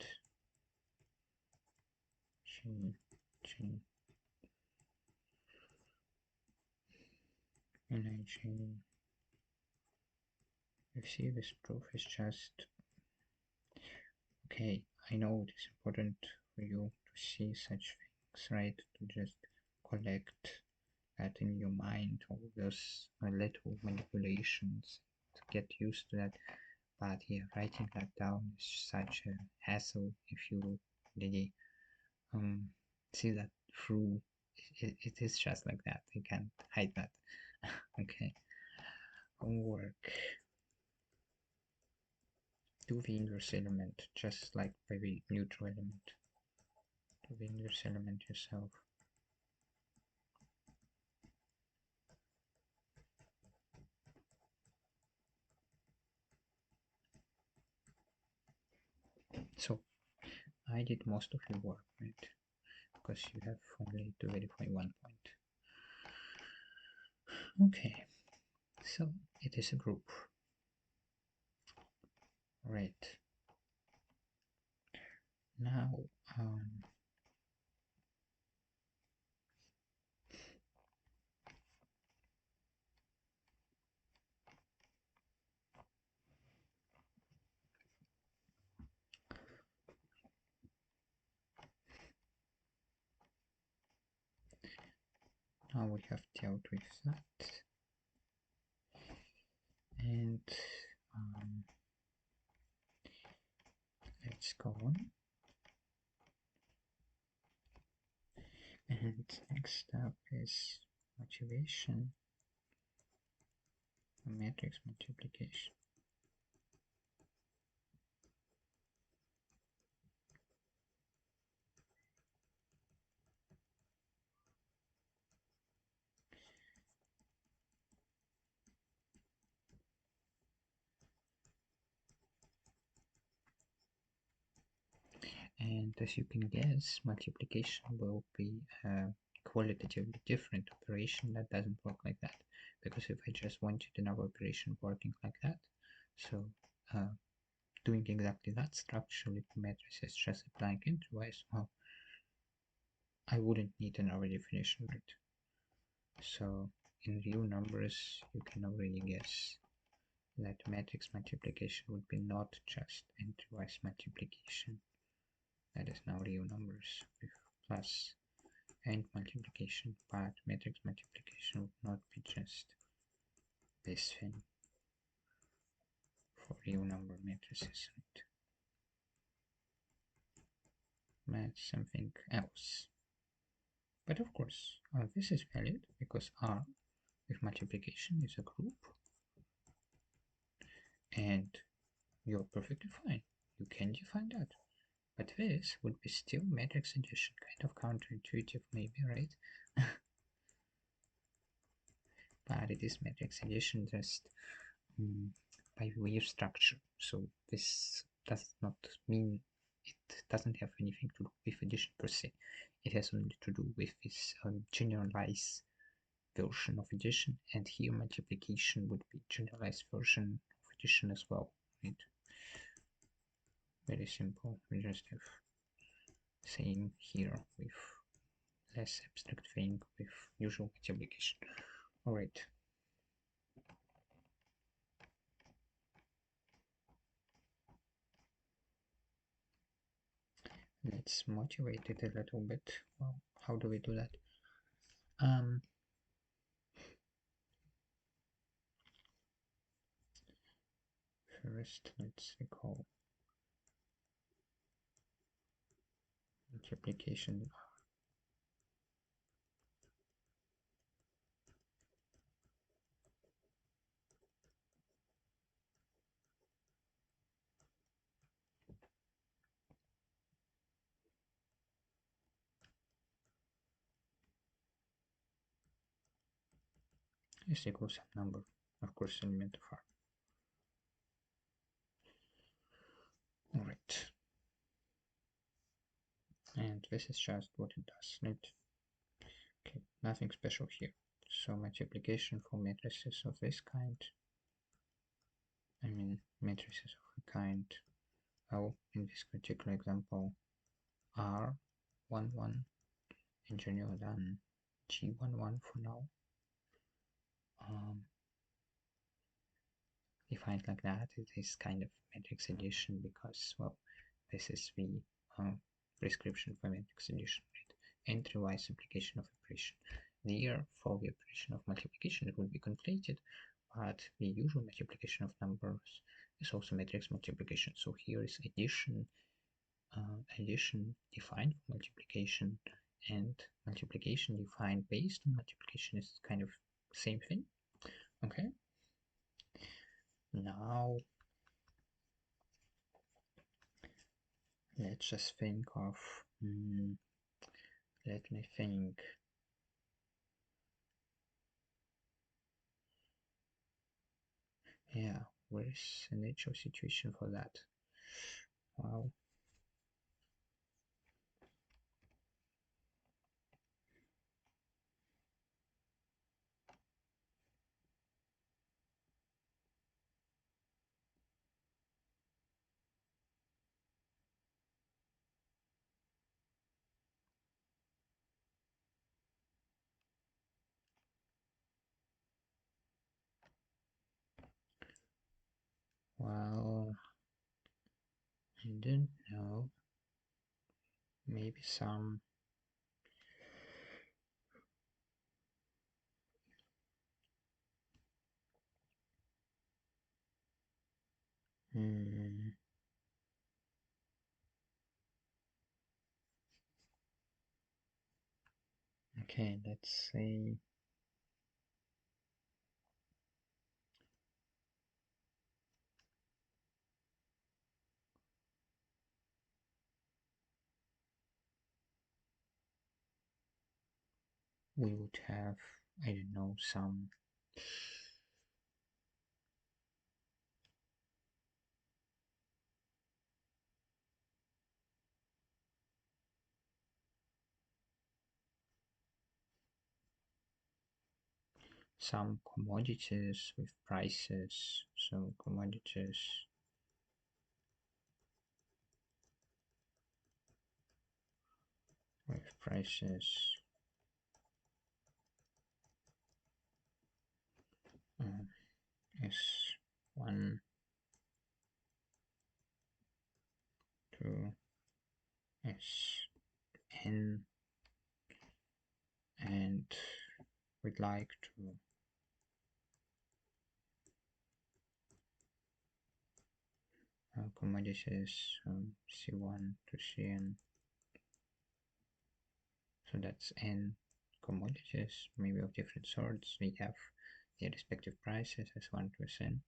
G, NIG. You see, this proof is just okay. I know it is important for you to see such things, right? To just collect that in your mind, all those little manipulations, to get used to that. But yeah, writing that down is such a hassle if you really see that through. It is just like that. You can't hide that. Okay. Homework. Do the inverse element just like by the neutral element. Do the inverse element yourself. So I did most of your work, right? Because you have only to verify one point. Okay, so it is a group. Right. Now, now we have dealt with that, and let's go on. And next up is motivation, matrix multiplication. And as you can guess, multiplication will be a qualitatively different operation that doesn't work like that. Because if I just wanted another operation working like that, so doing exactly that structurally for matrices, just applying interwise, well, I wouldn't need another definition, right? So in real numbers, you can already guess that matrix multiplication would be not just interwise multiplication. That is now real numbers with plus and multiplication, but matrix multiplication would not be just this thing for real number matrices, right? That's something else. But of course, this is valid because R with multiplication is a group, and you're perfectly fine. You can define that. But this would be still matrix addition, kind of counterintuitive maybe, right? But it is matrix addition just by way of structure. So this does not mean, it doesn't have anything to do with addition per se. It has only to do with this generalized version of addition, and here multiplication would be generalized version of addition as well, right? Very simple. We just have same here with less abstract thing with usual multiplication. All right. Let's motivate it a little bit. Well, how do we do that? First, let's recall multiplication. Is equals some number, of course, element of R. All right. And this is just what it does, right? Okay, nothing special here. So multiplication for matrices of this kind, matrices of a kind, well, in this particular example, R11, engineer done G11 for now. Defined like that, it is kind of matrix addition because, well, this is the prescription for matrix addition, right? And III.I application of operation. There, for the operation of multiplication, it would be conflated, but the usual multiplication of numbers is also matrix multiplication. So here is addition, addition defined for multiplication, and multiplication defined based on multiplication is kind of same thing. Okay. Now let's just think of, let me think. Yeah, where's an actual situation for that? Well, I don't know. Maybe some okay, let's say we would have, I don't know, some commodities with prices. So commodities with prices S1, 2, Sn, and we'd like to commodities C1 to Cn. So that's n commodities, maybe of different sorts. We have their respective prices as 1 to Sn,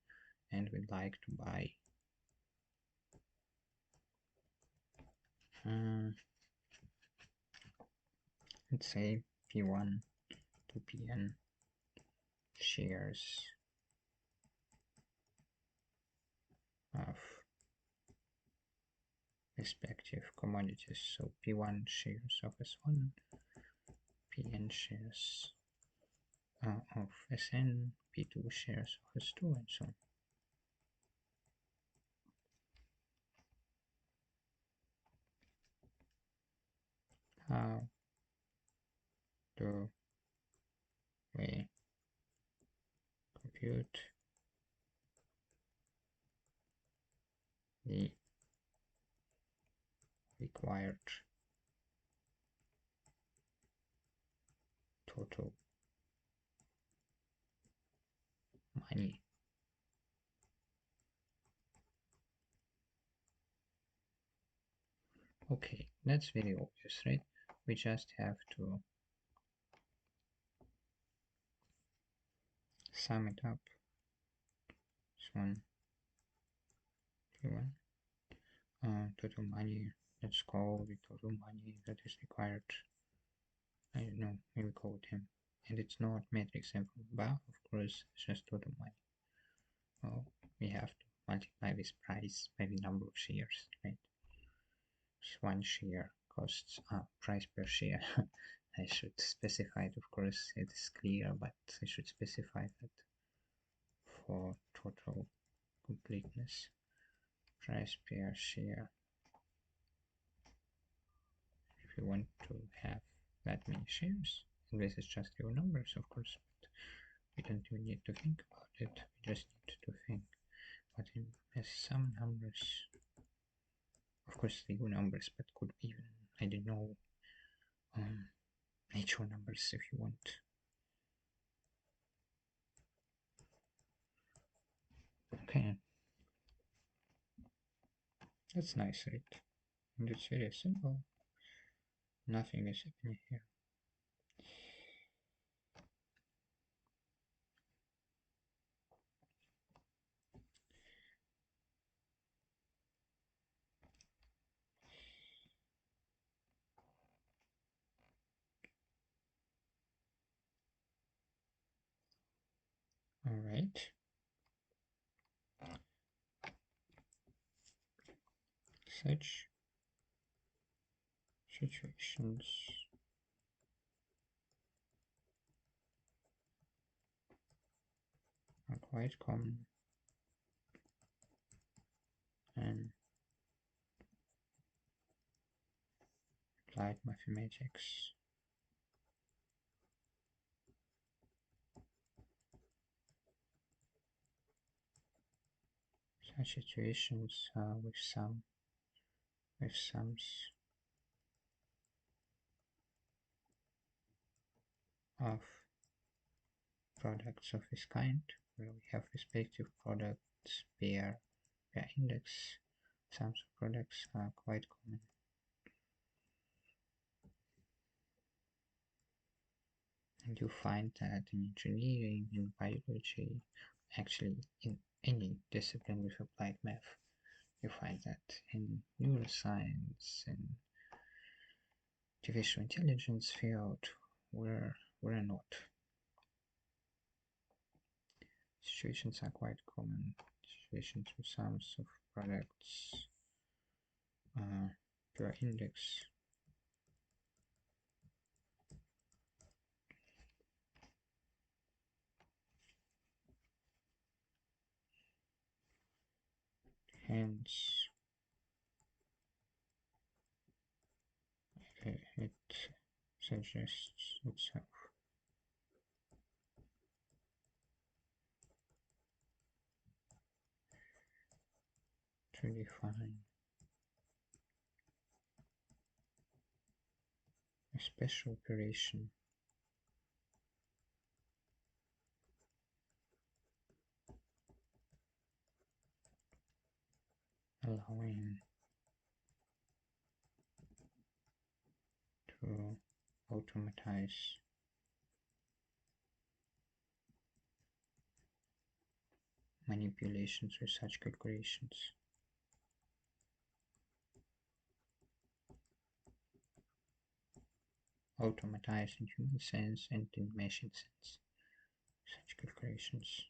and we'd like to buy let's say P1 to Pn shares of respective commodities. So P1 shares of S1, Pn shares of Sn, P2 shares of S2, and so on. How do we compute the required total money? Okay, that's very obvious, right? We just have to sum it up. This one, P1, total money. Let's call the total money that is required. I don't know, maybe call it him. And it's not matrix informal, but of course it's just total money. Well, we have to multiply this price by the number of shares, right? So one share costs price per share. I should specify it, of course, it is clear, but I should specify that for total completeness. Price per share. If you want to have that many shares, and this is just real numbers, of course, but we don't even need to think about it, we just need to think. But in some numbers, of course real numbers, but could be even, I don't know, natural numbers if you want. Okay, that's nice, right? And it's very simple. Nothing is happening here. All right. Such situations are quite common in applied mathematics. Such situations with sums of products of this kind, where we have respective products pair index. Sums of products are quite common. And you find that in engineering, in biology, actually in any discipline with applied math, you find that in neuroscience and artificial intelligence field, we're not. Situations are quite common. Situations with sums of products per index. Hence, it suggests itself. To define a special operation allowing to automatize manipulations with such calculations. Automatize in human sense and in machine sense. Such calculations.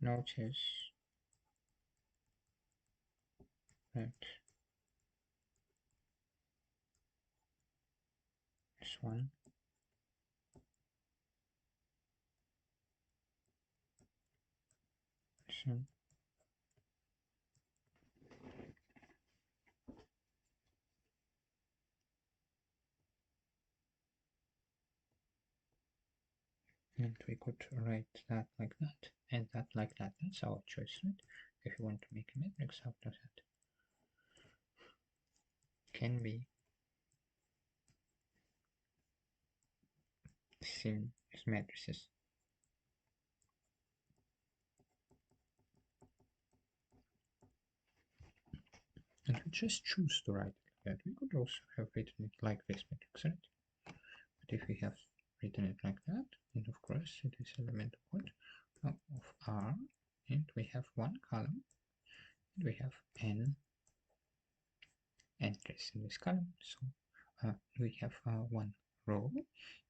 notice that this one so and we could write that like that and that like that. That's our choice, right? If you want to make a matrix out of that, can be seen as matrices. And we just choose to write it like that. We could also have written it like this matrix, right? But if we have written it like that, and of course it is element of what? Of R, and we have one column, and we have n entries in this column. So we have one row,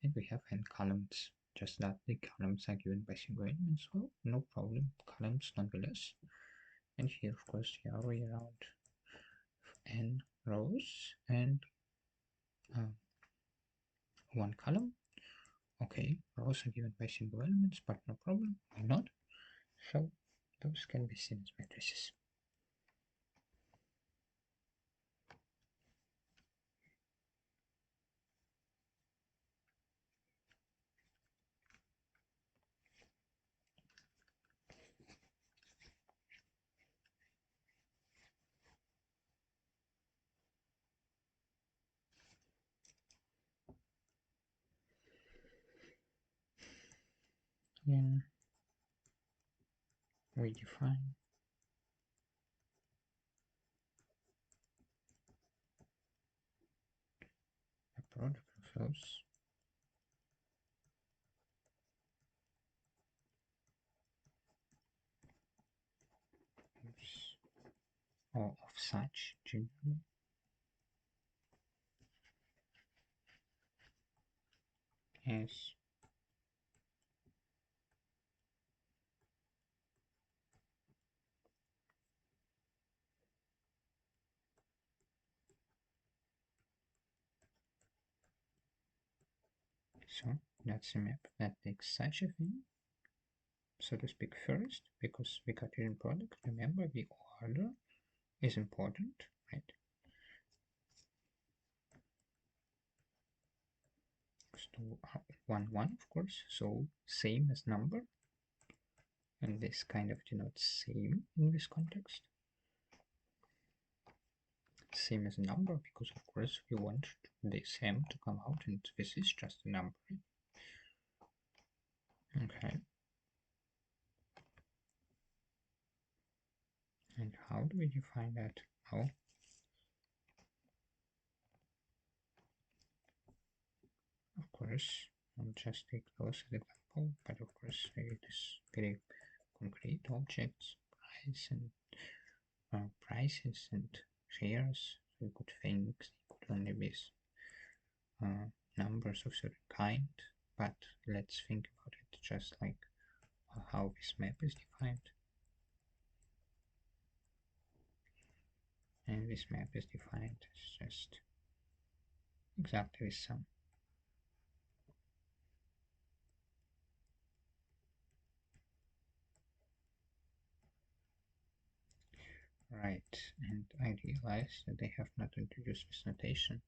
and we have n columns. Just that the columns are given by single elements, well, no problem, columns nonetheless. And here, of course, here we around n rows and one column. Okay, rows are given by single elements, but no problem, why not? So those can be seen as matrices. Then we define a product of those or of such generally as so. That's a map that takes such a thing, so to speak, first, because the Cartesian product, remember the order is important, right? So 1 1, of course, so same as number, and this kind of denotes same in this context. Same as a number, because of course we want this m to come out, and this is just a number. Okay. And how do we define that? Oh, of course, I'll just take those as example, but of course it is very concrete objects, prices and shares. So you could think they could only be numbers of certain kind, but let's think about it just like how this map is defined. And this map is defined as just exactly the sum. Right, and I realize that they have not introduced this notation.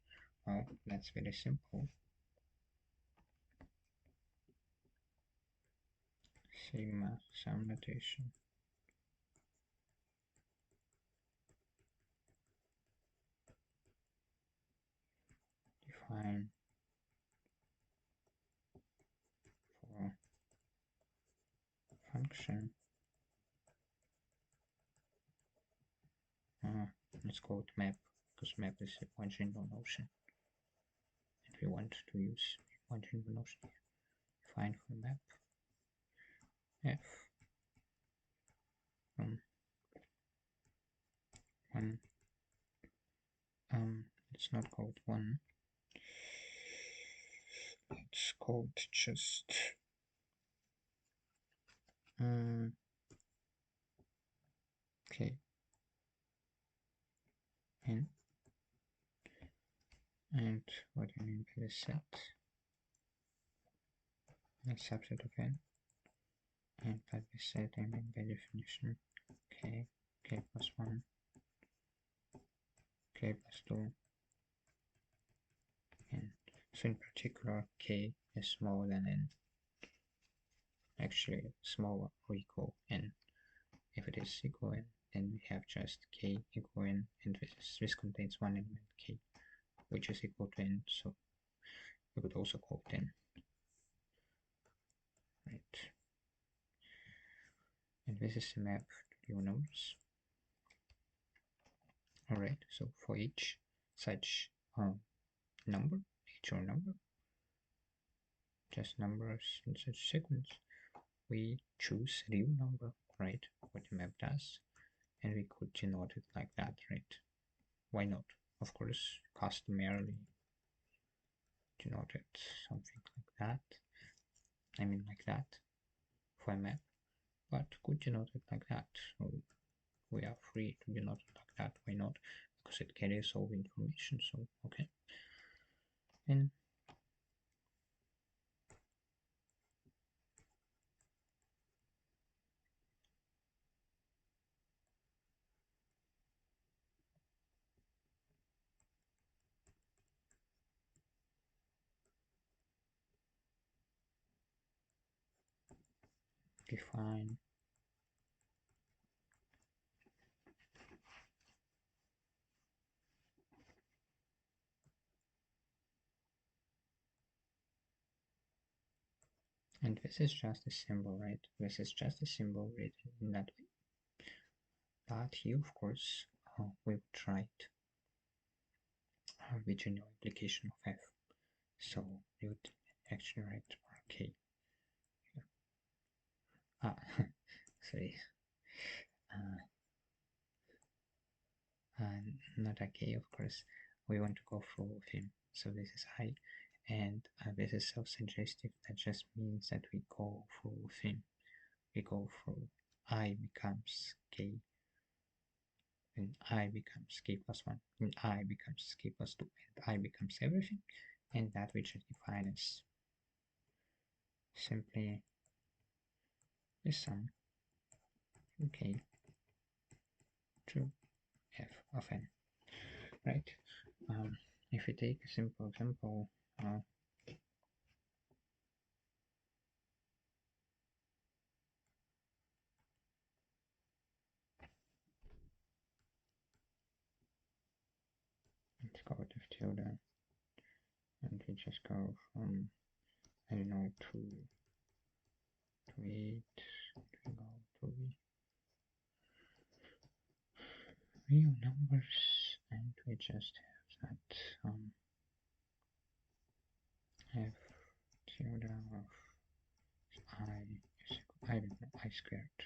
Well, that's very simple. Sigma sum notation. Define for function. Let's call it map, because map is a one general notion. And we want to use one general notion here. Define for map f one. It's not called one. It's called just k n. And what do I mean by the set? A subset of n. And by the set I mean by definition k, k plus 1, k plus 2, n. So in particular k is smaller than n. Actually smaller or equal n. If it is equal n, then we have just k equal n, and this contains one element k, which is equal to n, so we could also call it n. Right. And this is the map to your numbers. Alright, so for each such number, just numbers in such sequence, we choose real number, right? What the map does, and we could denote it like that, right? Why not? Of course, customarily denote it something like that. I mean like that for a map, but could denote it like that. So we are free to denote it like that. Why not? Because it carries all the information. So okay, and define and this is just a symbol, right? This is just a symbol written in that way. But here, of course, we would write the general application of f. So we would actually write k. Ah, sorry. Not a k, of course. We want to go through with him. So this is I, and this is self-suggestive. That just means that we go through with him. We go through I becomes k, and I becomes k plus 1, and I becomes k plus 2, and I becomes everything, and that we just define as simply the sum k to f of n, right? If we take a simple example, let's go with tilde, and we just go from, I don't know, to 8, we go to real numbers, and we just have that f tilde of I is equal, I don't know, I squared,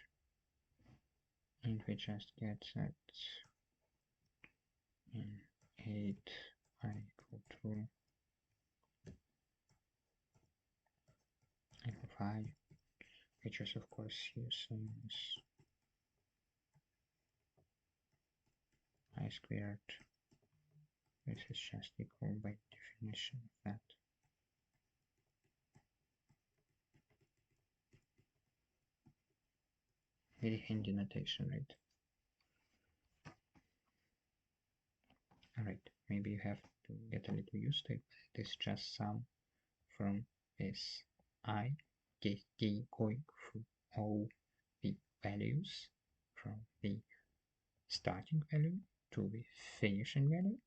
and we just get that in 8 I equal to I, which is of course here same as I squared. This is just equal by definition of that. Very handy notation, right? Alright, maybe you have to get a little used to it, but it is just sum from this I, going through all the values from the starting value to the finishing value,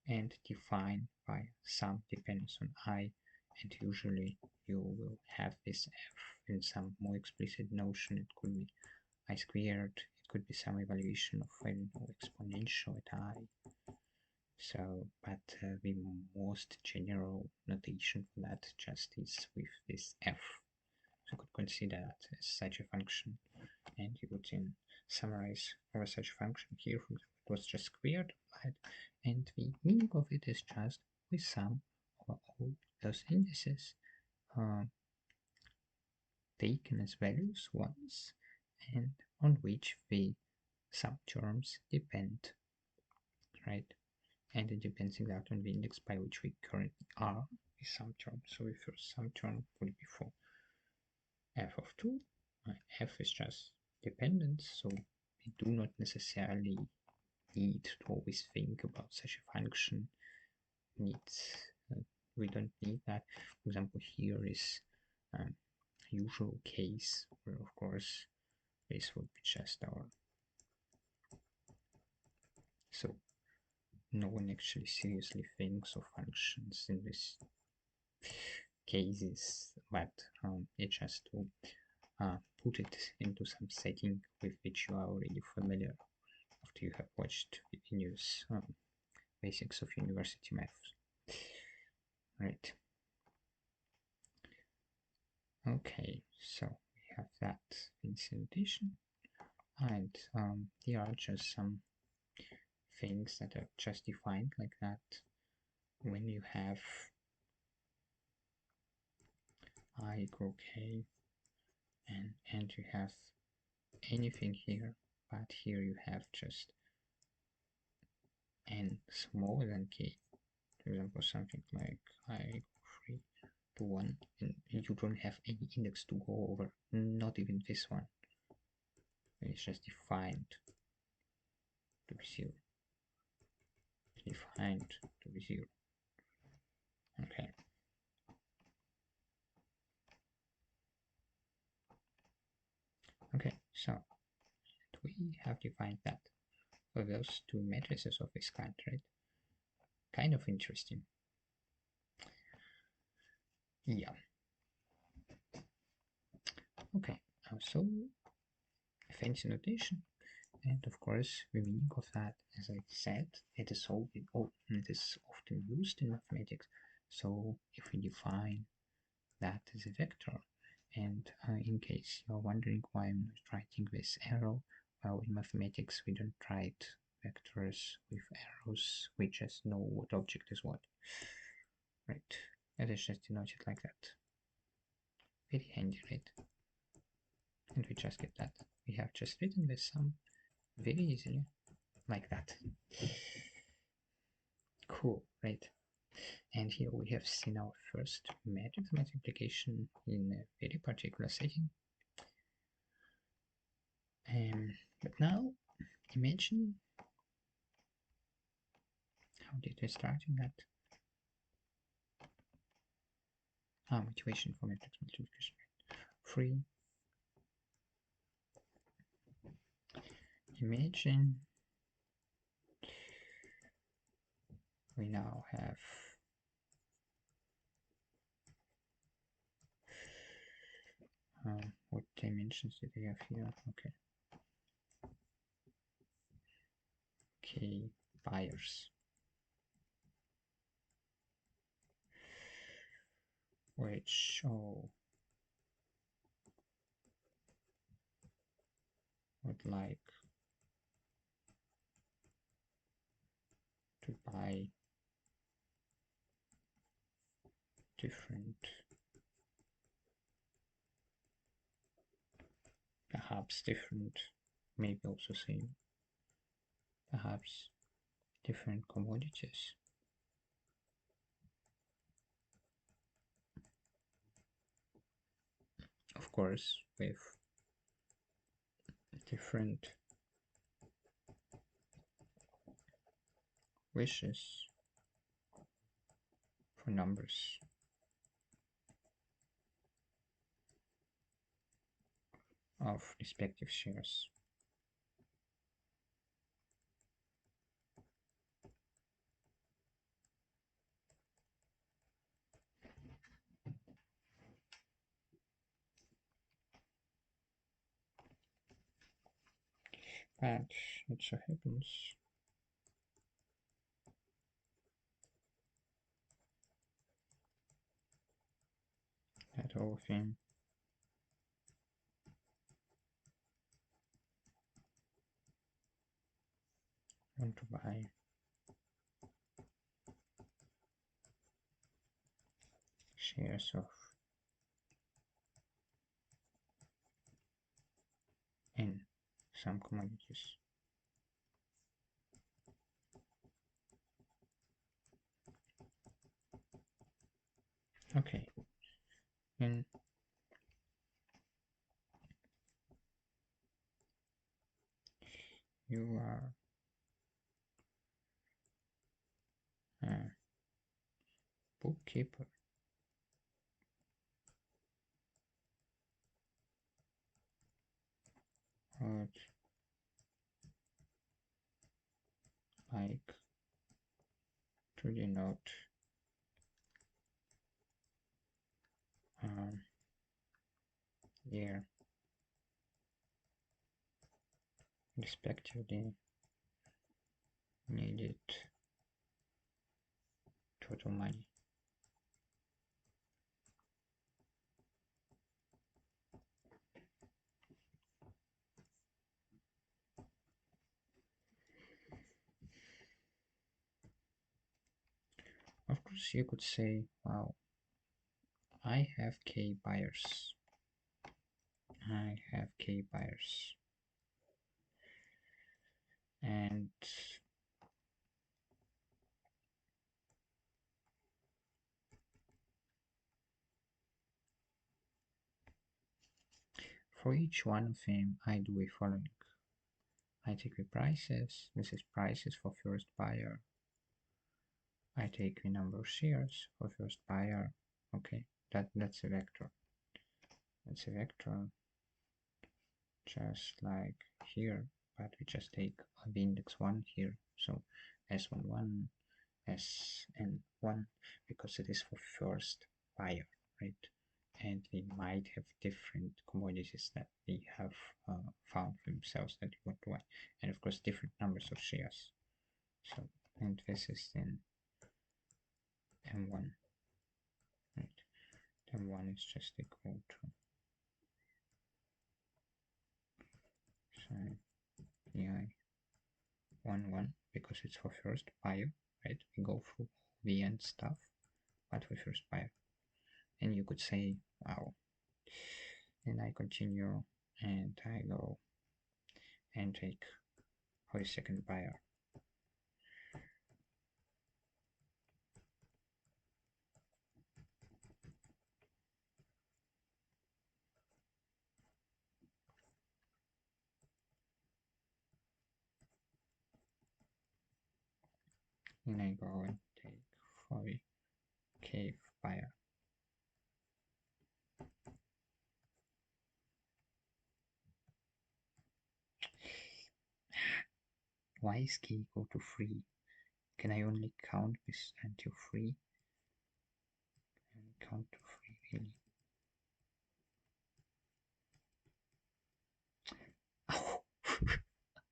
and define by sum depends on I, and usually you will have this f in some more explicit notion. It could be I squared, it could be some evaluation of, I don't know, exponential at I. So, but the most general notation for that just is with this f. So you could consider that as such a function, and you would then summarize over such a function. Here, for example, it was just squared, right? And the meaning of it is just we sum over all those indices taken as values once, and on which the subterms depend, right? And it depends exactly on the index by which we currently are with subterm. So the first subterm would be for f of 2. F is just dependent, so we do not necessarily need to always think about such a function. We don't need that. For example, here is usual case where, of course, this would be just our. So no one actually seriously thinks of functions in this cases, but it's just to put it into some setting with which you are already familiar after you have watched videos basics of university maths. Right. Okay, so we have that indentation, and here are just some things that are just defined like that. When you have I equal k, and you have anything here, but here you have just n smaller than k. For example, something like I equal 3 to 1, and you don't have any index to go over, not even this one. It's just defined to be 0. Defined to be 0. Okay. Okay, so we have defined that for those two matrices of this kind, right? Kind of interesting. Yeah. Okay, so fancy notation, and of course the meaning of that, as I said, it is often used in mathematics. So if we define that as a vector, and in case you're wondering why I'm not writing this arrow, well, in mathematics we don't write vectors with arrows, we just know what object is what. Right, it is just denoted like that. Very handy, right? And we just get that. We have just written this sum very easily, like that. Cool, right? And here we have seen our first matrix multiplication in a very particular setting. But now, imagine, how did we start in that? Motivation for matrix multiplication. 3. Imagine we now have what dimensions did we have here? Okay. K buyers, which would like to buy different, perhaps different, maybe also same, perhaps different commodities. Of course, with different wishes for numbers. Of respective shares. But it so happens that all of them want to buy shares of some commodities. Okay, and you are a bookkeeper. Would like to denote year respectively needed total money. Of course, you could say, wow, I have K buyers. I have K buyers. And for each one of them, I do a following. I take the prices. This is prices for first buyer. I take the number of shares for first buyer. Okay, that's a vector. That's a vector, just like here, but we just take the index 1 here. So S11, SN1, because it is for first buyer, right? And we might have different commodities that we have found for themselves that we want to buy, and of course different numbers of shares. So, and this is then M1, right? M1 is just equal to sine VI 1 because it's for first buyer, right? We go through the end stuff, but for first buyer. And you could say, wow, and I continue and I go and take for a second buyer. And I go and take for a cave buyer. Why is k equal to 3? Can I only count this until 3? And count to 3 really?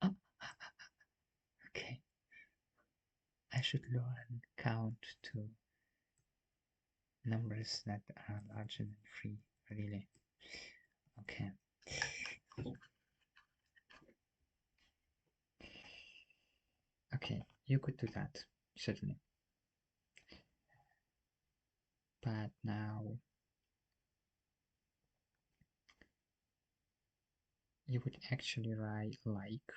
Oh. Okay. I should learn count to numbers that are larger than 3, really. Okay. Okay, you could do that, certainly. But now you would actually write like.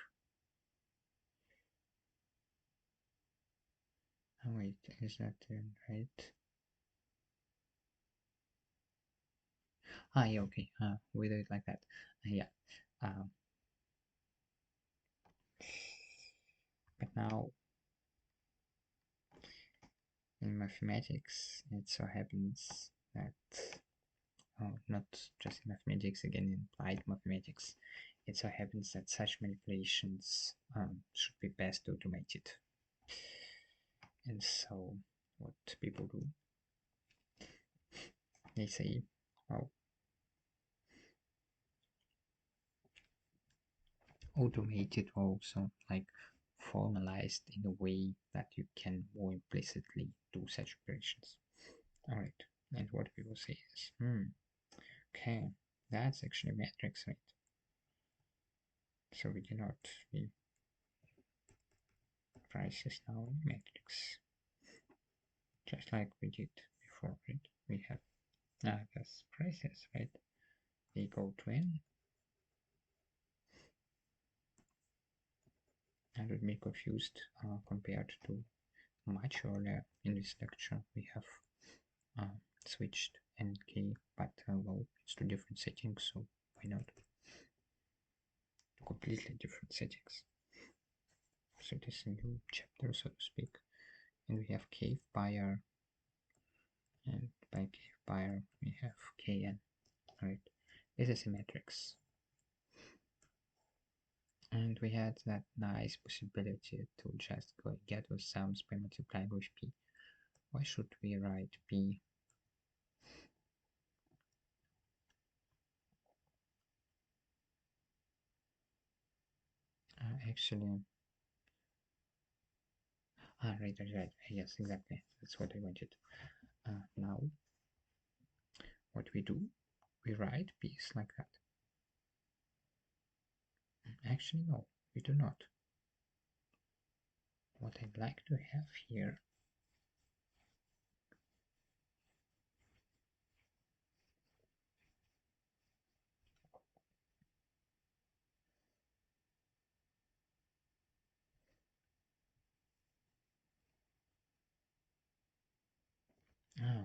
Oh wait, is that right? Ah, yeah, okay. We do it like that. Yeah. But now in mathematics, it so happens that, oh, not just in mathematics, again in applied mathematics, it so happens that such manipulations should be best automated. And so, what people do, they say, well, automated also, like formalized in a way that you can more implicitly do such operations. Alright, and what people say is, okay, that's actually a matrix, right? So we cannot be prices now in matrix, just like we did before, right? We have that's prices, right? They go to n. I would be confused compared to much earlier in this lecture. We have switched N K, but well, it's two different settings, so why not? Completely different settings. So it is a new chapter, so to speak. And we have cave buyer, and by cave buyer we have Kn, right? This is a matrix. And we had that nice possibility to just go get with sums by multiplying with p. Why should we write p? Actually, right, yes, exactly, that's what I wanted. Now, what we do, we write p's like that. Actually, no, we do not. What I'd like to have here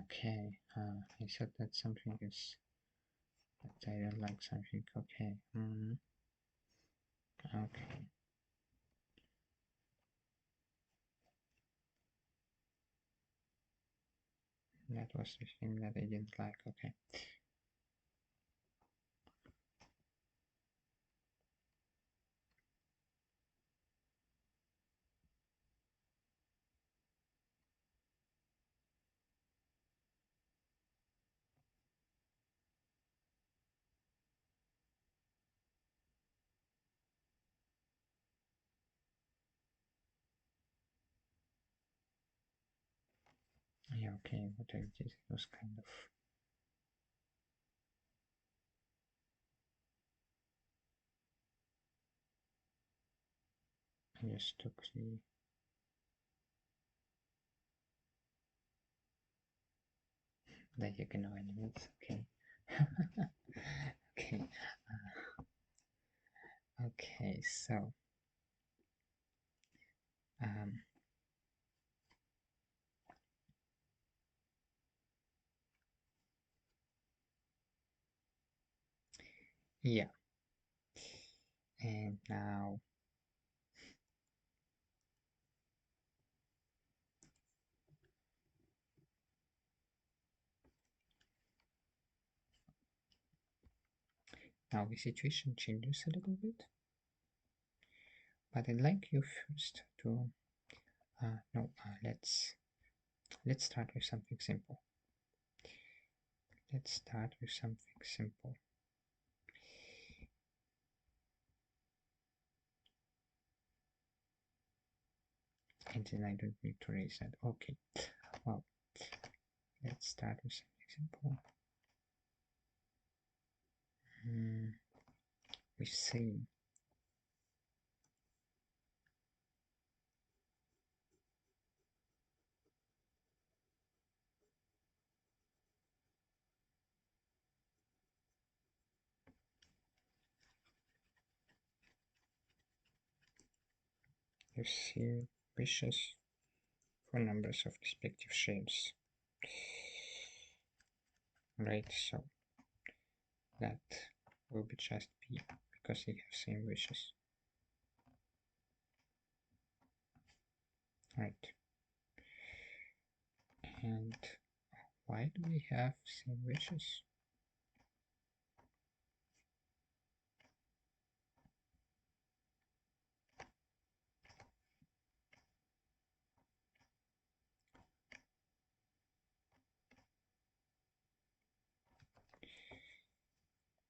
okay, I said that something is that I don't like something. Okay. Okay. That was the thing that I didn't like. Okay. Yeah, okay, what I did was kind of I just took the diagonal elements. Okay. Okay. Okay, so um, yeah, and now the situation changes a little bit, but I'd like you first to no, let's start with something simple. Let's start with something simple. And then I don't need to raise that. Okay, well, let's start with something simple. We say you see wishes for numbers of respective shapes, right? So that will be just p because they have same wishes, right? And why do we have same wishes?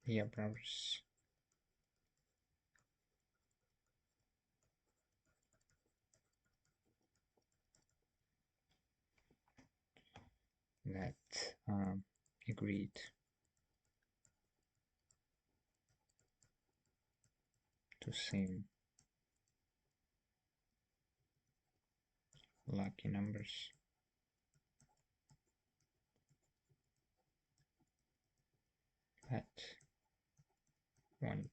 Yeah, brothers. That agreed to same lucky numbers. That want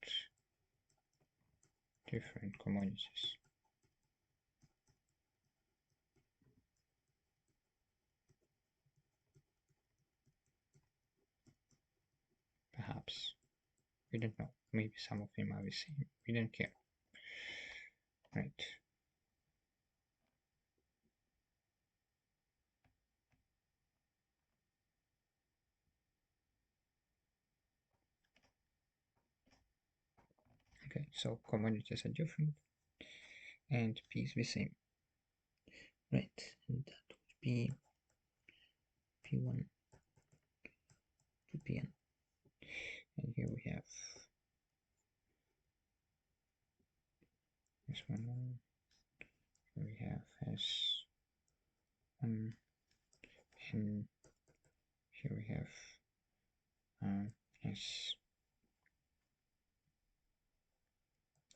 different commodities. perhaps. We don't know. Maybe some of them are the same. We don't care. Right. Okay, so commodities are different and P is the same. Right, and that would be P1 to Pn. And here we have this one. Here we have S1, and here we have S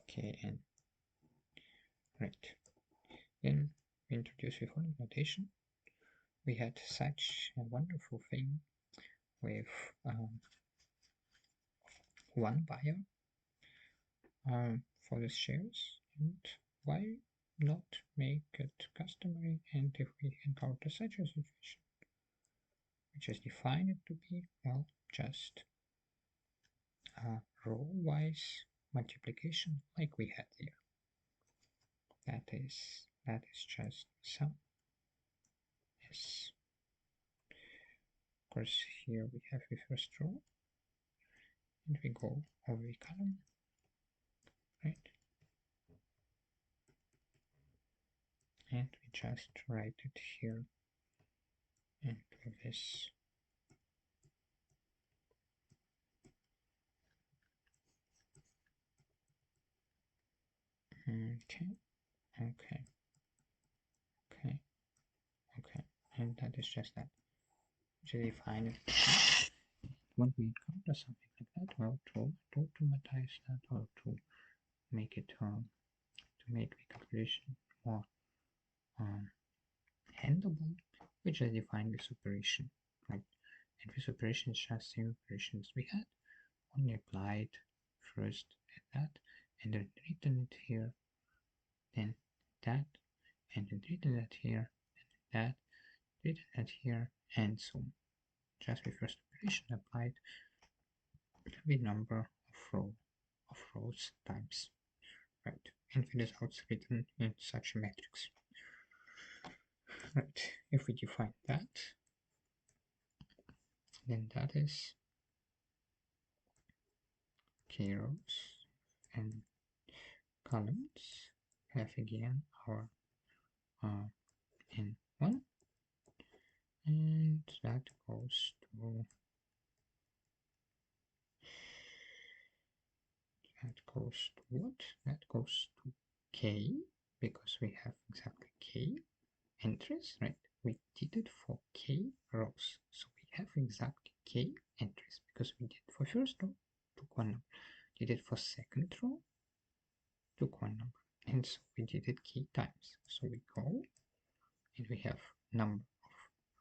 Kn. Right. Then we introduce the following notation. We had such a wonderful thing with one buyer for the shares, and why not make it customary? And if we encounter such a situation, we just define it to be, well, just row-wise multiplication like we had here. That is just sum. Yes. Of course, here we have the first row, and we go over the column, right? And we just write it here into this. Okay, and that is just that. To define it. When we encounter something like that, well, to automatize that or to make it to make the calculation more handleable, we just define this operation, right? And this operation is just the operations we had, only applied first at that, and then written it here, then that, and then written that here, and that, written that here, and so on. Just the first operation applied the number of rows times, right? And the results written in such a matrix. Right, if we define that, then that is key rows and columns have again our n1, and that goes to what? That goes to k, because we have exactly k entries, right? We did it for k rows, so we have exactly k entries, because we did for first row, took one number, did it for second row, took one number, and so we did it k times. So we go and we have number of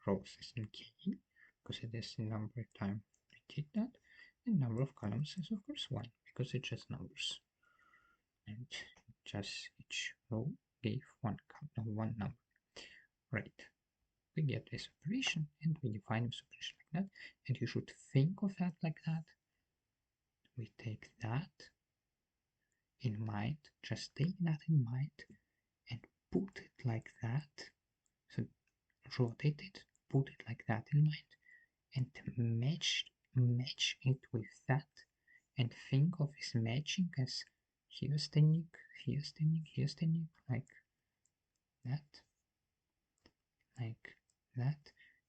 rows is in k, because it is the number of time we did that, and number of columns is of course 1, because it's just numbers, and just each row gave one number. Right, we get this operation and we define this operation like that, and you should think of that like that. We take that in mind, just take that in mind and put it like that. So rotate it, put it like that in mind, and match it with that, and think of this matching as here standing, here standing, here standing, like that,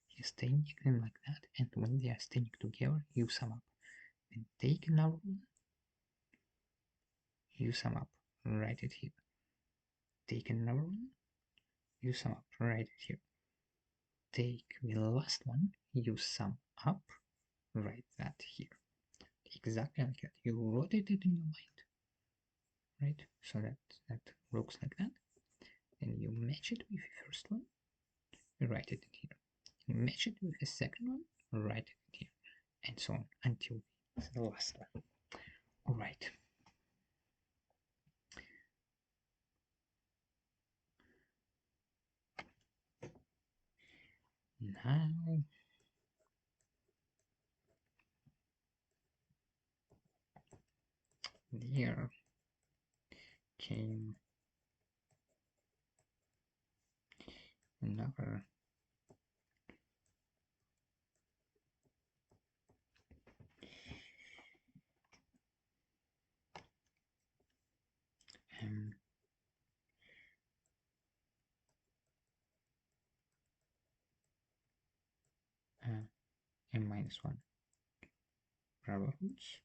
here standing, and like that, and when they are standing together, you sum up. And take another one, you sum up, write it here. Take another one, you sum up, write it here. Take the last one, you sum up, write that here. Exactly like that. You rotate it in your mind, right? So that looks like that. Then you match it with the first one, you write it in here. You match it with the second one, write it in here, and so on until the last one. All right. Now There came another um, m-1 brotherhoods,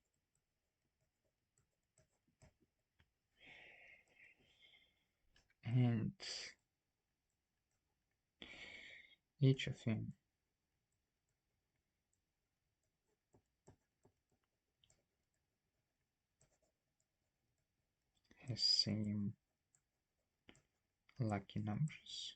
and each of them has same lucky numbers.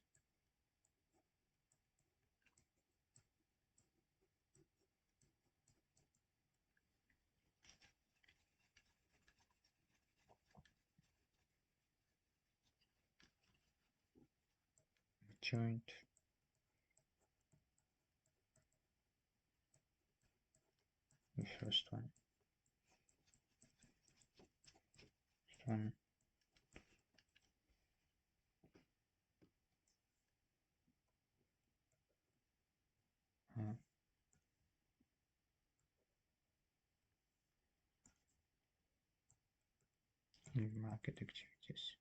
Joint the first one. Uh, in market activities.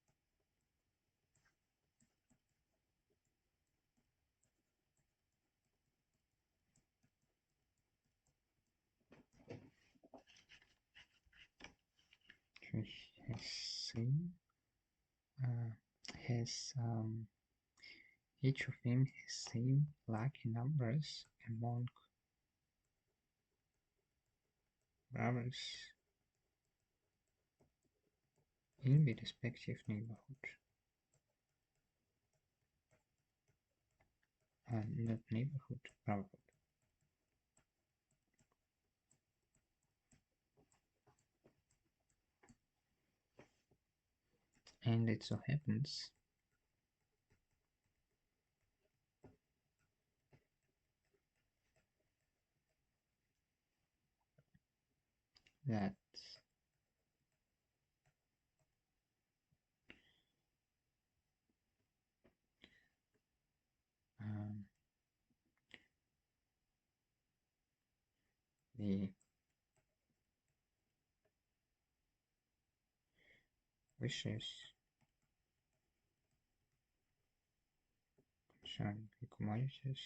Has same has each of them has same lucky numbers among brothers in the respective neighborhood. Not neighborhood, brotherhood. And it so happens that um, the wishes concerning the commodities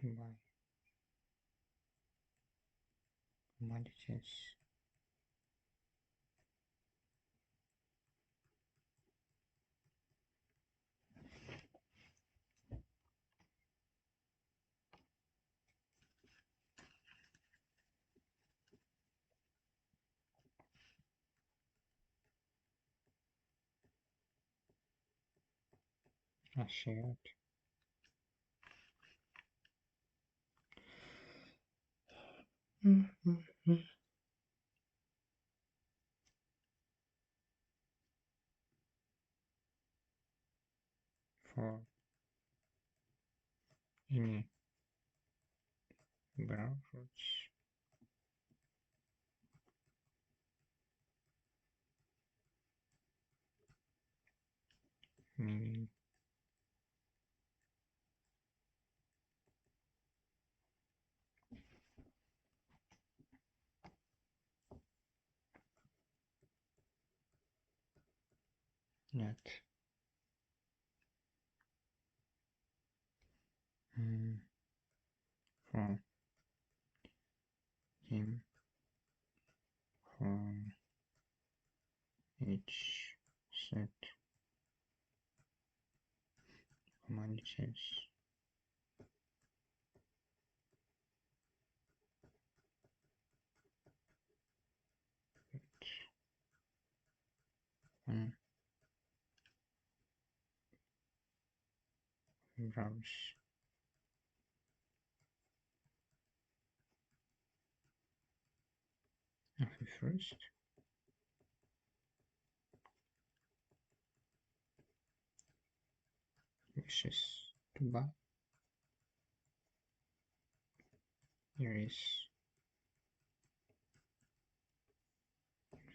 to buy commodities are shared for any brotherhoods meaning that for him for each set commodities one browse of the first wishes to buy here is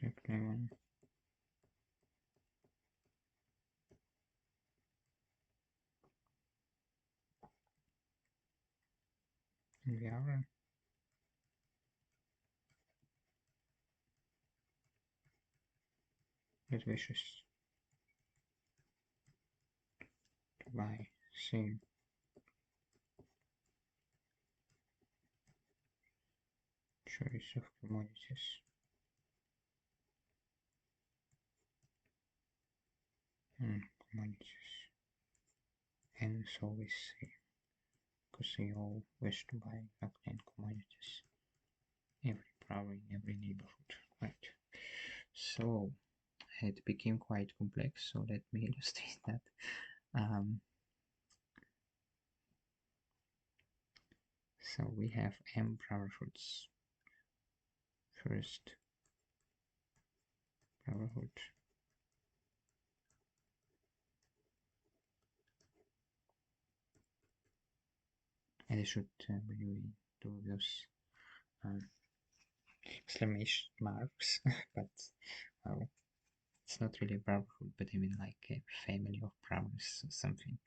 exactly one. And the other that wishes to buy same choice of commodities and commodities, and it's always same because they all wish to buy exactly commodities every probably in every neighborhood, right? So it became quite complex, so let me illustrate that. So we have m brotherhoods. First brotherhood, and I should really do those exclamation marks, but well, it's not really brotherhood, but I mean like a family of brothers or something.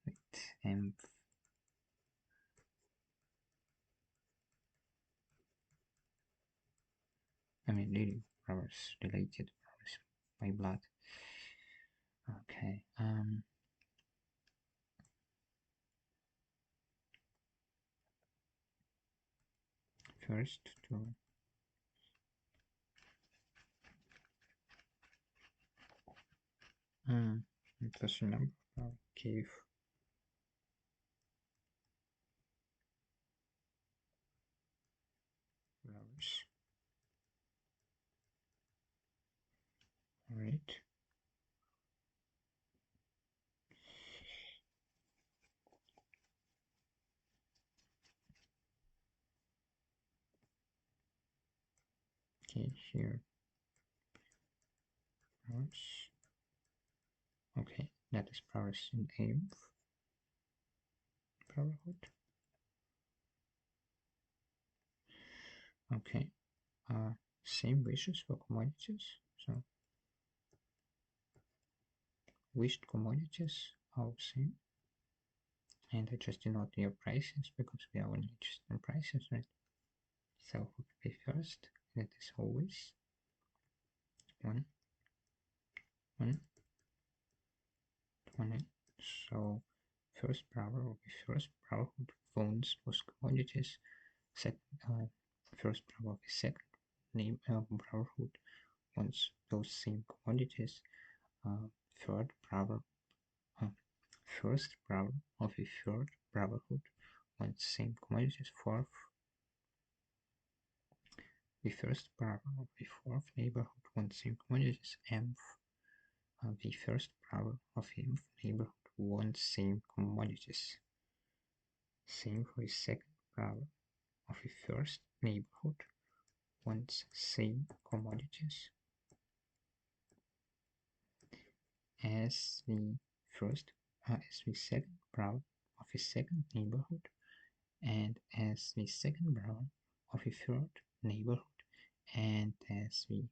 Right. And I mean really brothers, related brothers by blood. Okay. First to plus a number of cave brothers. Alright. Okay, here brothers. Okay, that is brothers in eighth brotherhood. Okay, same wishes for commodities. So wished commodities are same, and I just denote their prices because we are only interested in prices, right? So who could be first? That is always one, one, one. So first brother will be first brotherhood owns most commodities. Second, first brother will be second name brotherhood owns those same commodities. Third brother, first brother of a third brotherhood wants same commodities. Fourth, the first brother of the fourth neighborhood wants same commodities. Nth, the first brother of the nth neighborhood wants same commodities. Same for the second brother of the first neighborhood wants same commodities as the first, as the second brother of the second neighborhood, and as the second brother of the third neighborhood, and as the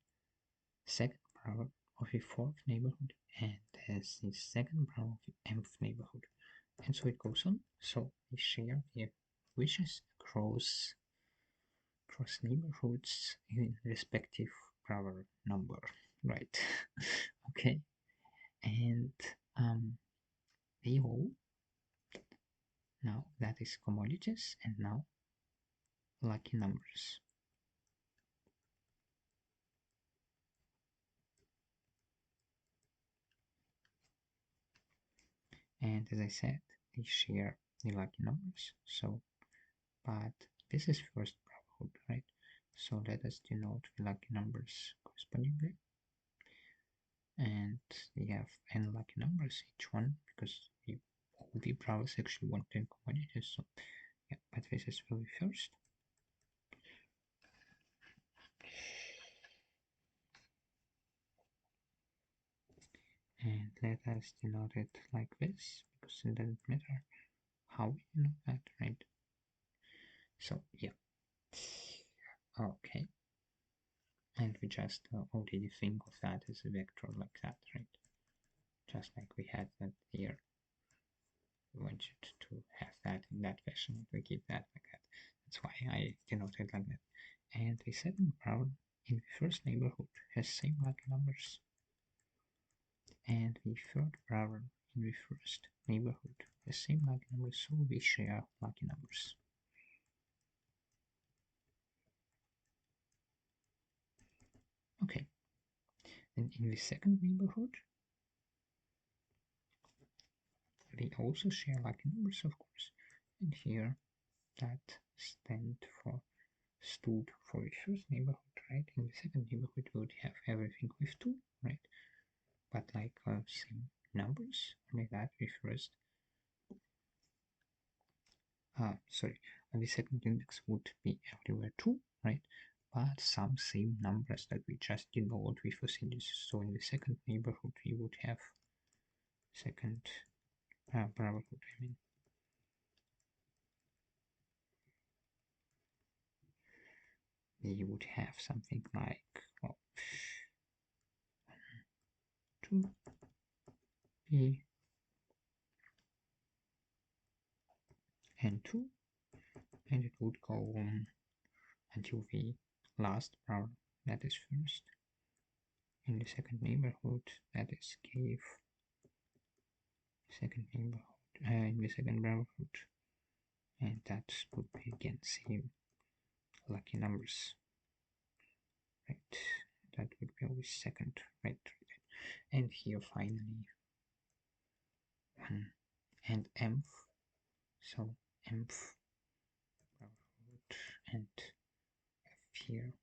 second brother of the fourth neighborhood, and as the second brother of the nth neighborhood, and so it goes on. So they share their wishes across neighborhoods in respective brother number, right? Okay, and they all, now that is commodities, and now lucky numbers. And as I said, they share the lucky numbers. So, but this is first brotherhood, right? So let us denote the lucky numbers correspondingly. And they have n lucky numbers each one because all the brothers actually want 10 commodities. So yeah, but this is for the first. And let us denote it like this because it doesn't matter how we know that, right? So yeah, just already think of that as a vector like that, right? Just like we had that here. We wanted to have that in that fashion, we keep that like that. That's why I denoted like that. And the second problem in the first neighborhood has same lucky numbers. And the third problem in the first neighborhood has same lucky numbers, so we share lucky numbers. Okay. And in the second neighborhood, they also share lucky numbers, of course. And here that stood for the first neighborhood, right? In the second neighborhood, we would have everything with 2, right? But like same numbers, only that the first, the second index would be everywhere 2, right? But some same numbers that we just denote with first indices. So in the second neighborhood, we would have second brotherhood, I mean. We would have something like, well, 2 B and 2, and it would go on until the last power, that is first. In the second neighborhood, that is gave second neighborhood, in the second brotherhood, and that would be again same lucky numbers, right? That would be always second, right? And here finally 1 and mth, so mth brotherhood and here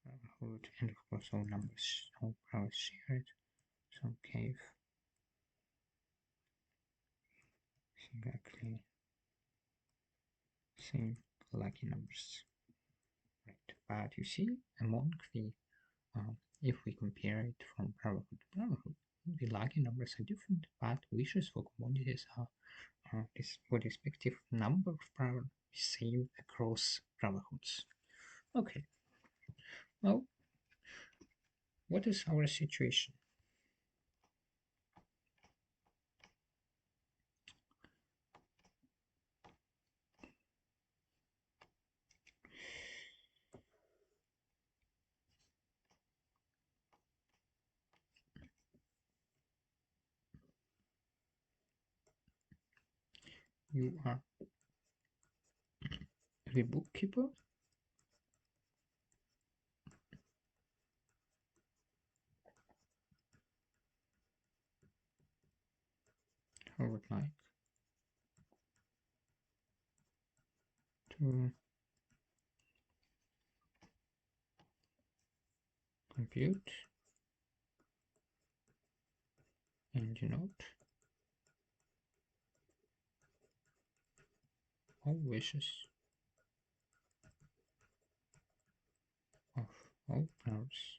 brotherhood, and of course all numbers, all powers shared, so gave exactly same lucky numbers, right? But you see, among the if we compare it from brotherhood to brotherhood, the lucky numbers are different, but wishes for commodities are for the respective number of brotherhoods same across brotherhoods. Okay, well, what is our situation? You are the bookkeeper, I would like to compute and denote all wishes of all powers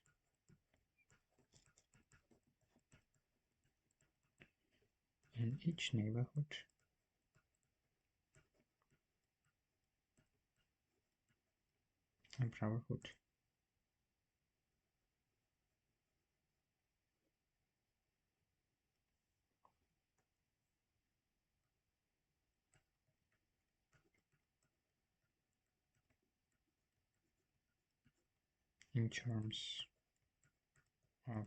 in each neighborhood and brotherhood. In terms of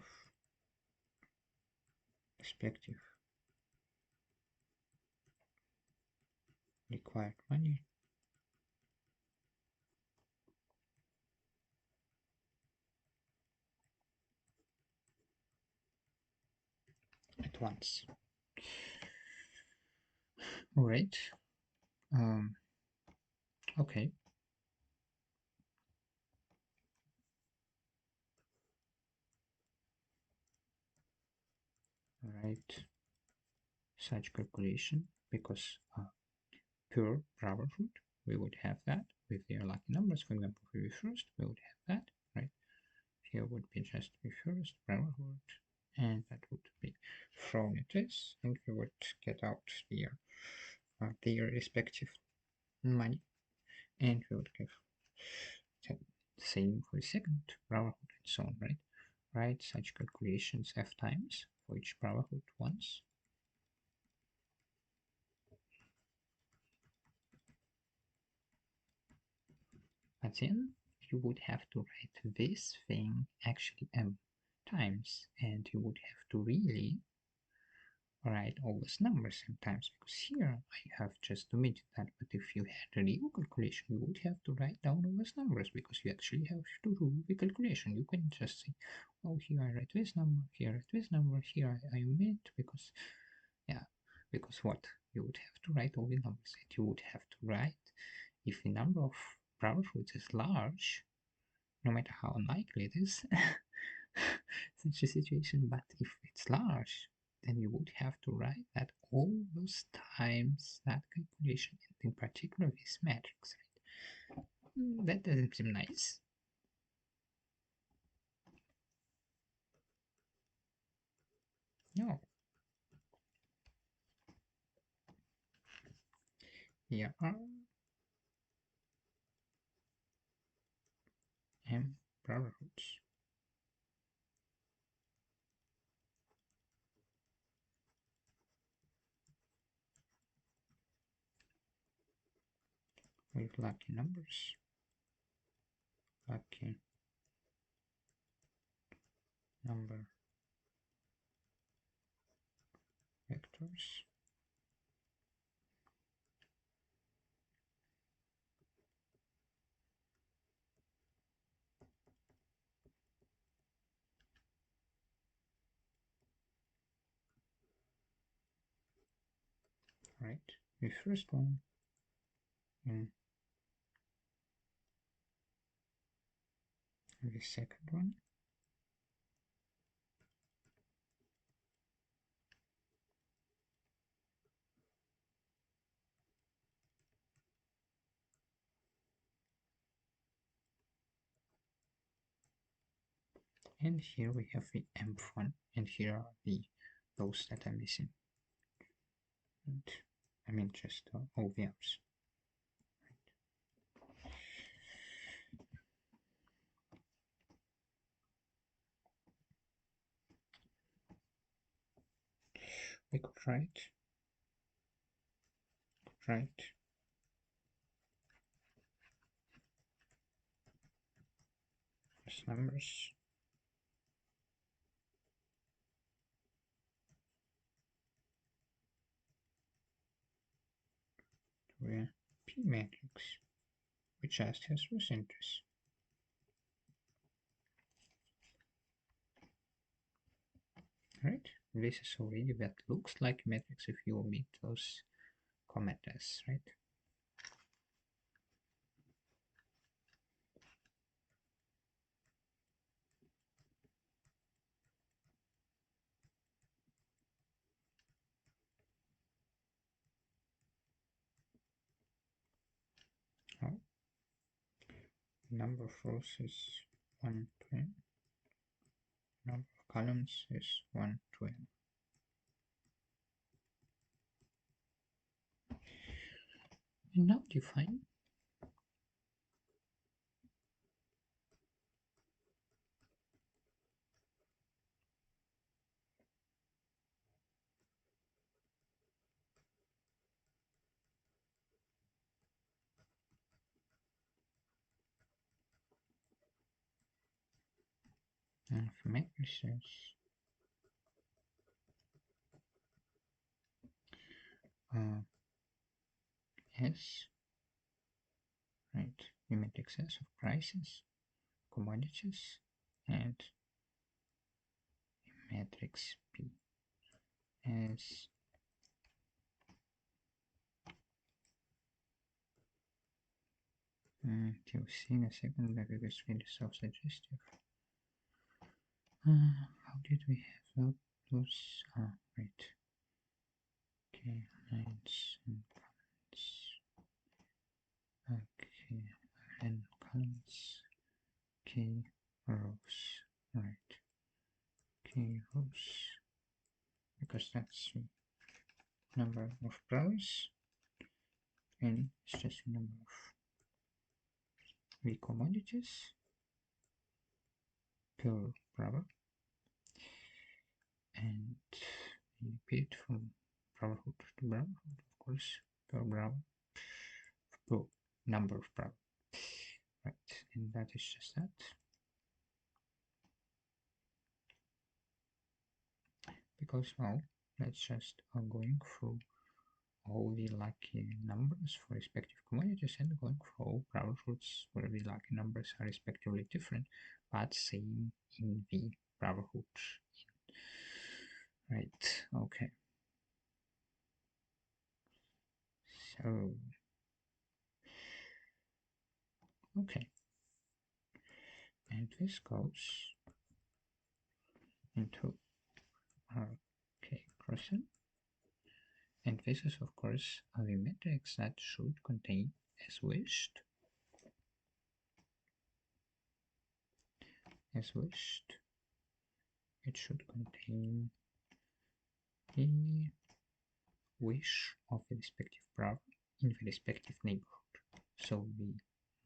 respective required money at once. All right. Okay. Write such calculation because per brotherhood we would have that with their lucky numbers. For example, for the first we would have that, right? Here would be just the first brotherhood, and that would be thrown at this, and we would get out their respective money, and we would give Same for the second brotherhood and so on, right? Write such calculations f times for each brotherhood once. But then you would have to write this thing actually m times, and you would have to really write all these numbers sometimes, because here I have just omitted that, but if you had a real calculation, you would have to write down all these numbers, because you actually have to do the calculation. You can just say, oh, here I write this number, here I write this number, here I omit, because, yeah, because what? You would have to write all the numbers, and you would have to write, if the number of brotherhoods is large, no matter how unlikely it is, such a situation, but if it's large, then you would have to write that all those times that calculation, and in particular this matrix, right? That doesn't seem nice. No. Here are m brotherhoods. With lucky numbers. Lucky number vectors. Right. The first one and the second one. And here we have the mth one, and here are those that are missing. And I mean just all the others. We could write as numbers to a P matrix, which just has those entries. Right? This is already that looks like a matrix if you omit those commutative, right? Oh. Number of rows is 1 to n. Number of columns is 1 to n. And now define matrices as, right, the matrices of prices, commodities, and matrix P as you'll see in a second that it is really self-suggestive. How did we have those? Right. Okay, lines and columns. Okay, and columns. K rows. Right. K rows. Because that's the number of rows, and it's just the number of the commodities. pure brother, and repeat from brotherhood to brotherhood, of course, pure brother, pure number of brother, right? And that is just that. Because, well, let's just going through all the lucky numbers for respective commodities and going through all brotherhoods where the lucky numbers are respectively different, but same in the brotherhood. Right, okay. So, okay. And this goes into our crossing. And this is, of course, a matrix that should contain as wished. As wished, it should contain the wish of the respective brother in the respective neighborhood. So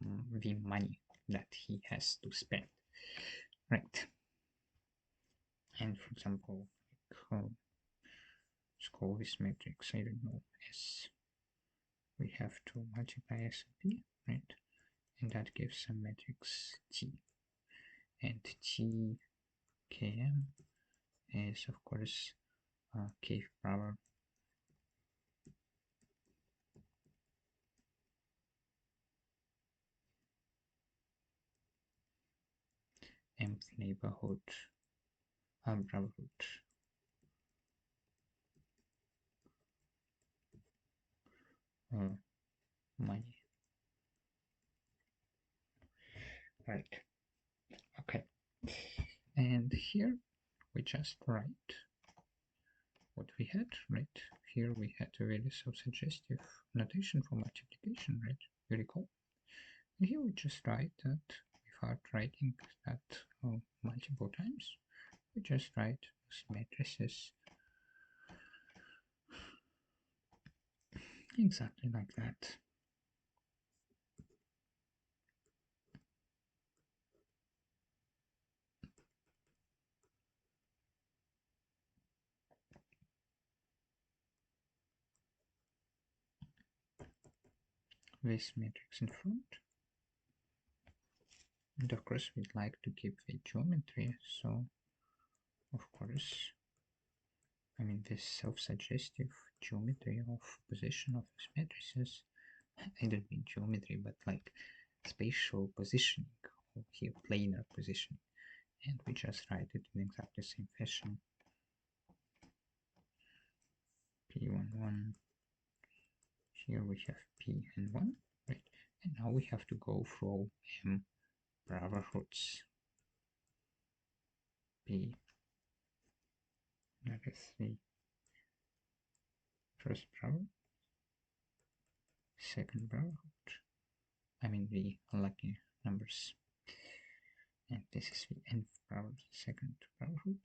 the money that he has to spend, right? And for example, let's call this matrix, I don't know, as we have to multiply S and P, right? And that gives a matrix T. And T Km is, of course, K power mth neighborhood brotherhood. Money. Right. Okay. And here we just write what we had, right? Here we had a very self-suggestive notation for multiplication, right? Very cool. And here we just write that without writing that multiple times, we just write matrices exactly like that. This matrix in front. And of course we'd like to keep the geometry, so of course, I mean this self-suggestive geometry of position of these matrices, I don't mean geometry, but like spatial positioning, or here planar positioning, and we just write it in exactly the same fashion. P11, here we have P and 1, right? And now we have to go through M brotherhoods. P, that is the first brother, second brotherhood, I mean the unlucky numbers. And this is the nth brotherhood, second brotherhood.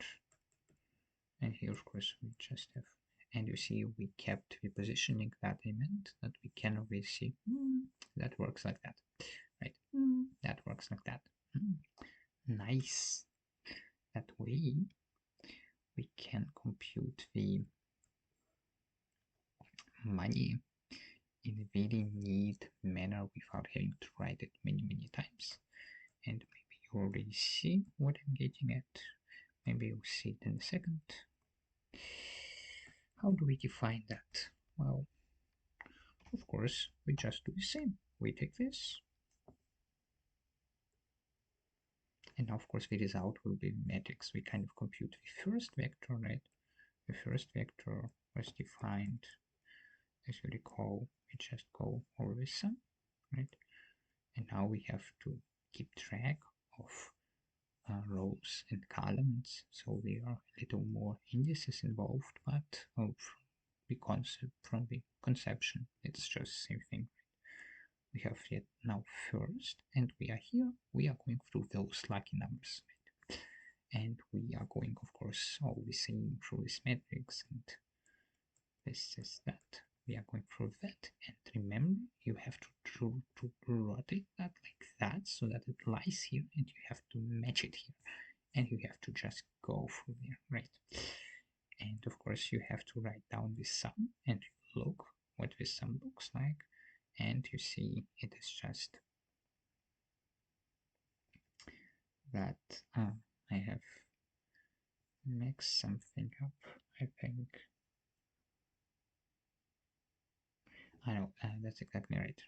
And here, of course, we just have, and you see we kept the positioning that I meant, that we can always see, that works like that, right? That works like that. Nice. That way, we can compute the money in a very neat manner without having to write it many times. And maybe you already see what I'm getting at. Maybe you'll see it in a second. How do we define that? Well, of course, we just do the same. We take this, and now, of course, the result will be matrix. We kind of compute the first vector, right? The first vector was defined, as you recall, we just go over the sum, right? And now we have to keep track of rows and columns, so there are a little more indices involved, but from the conception, it's just the same thing. We have yet now first, and we are here. We are going through those lucky numbers, right? And we are going, of course, all the same through this matrix, and this is that. We are going through that, and remember, you have to rotate that like that so that it lies here, and you have to match it here. and you have to just go through there, right? And of course you have to write down this sum and look what this sum looks like, and you see it is just that I have mixed something up, I think. I know, that's exactly right.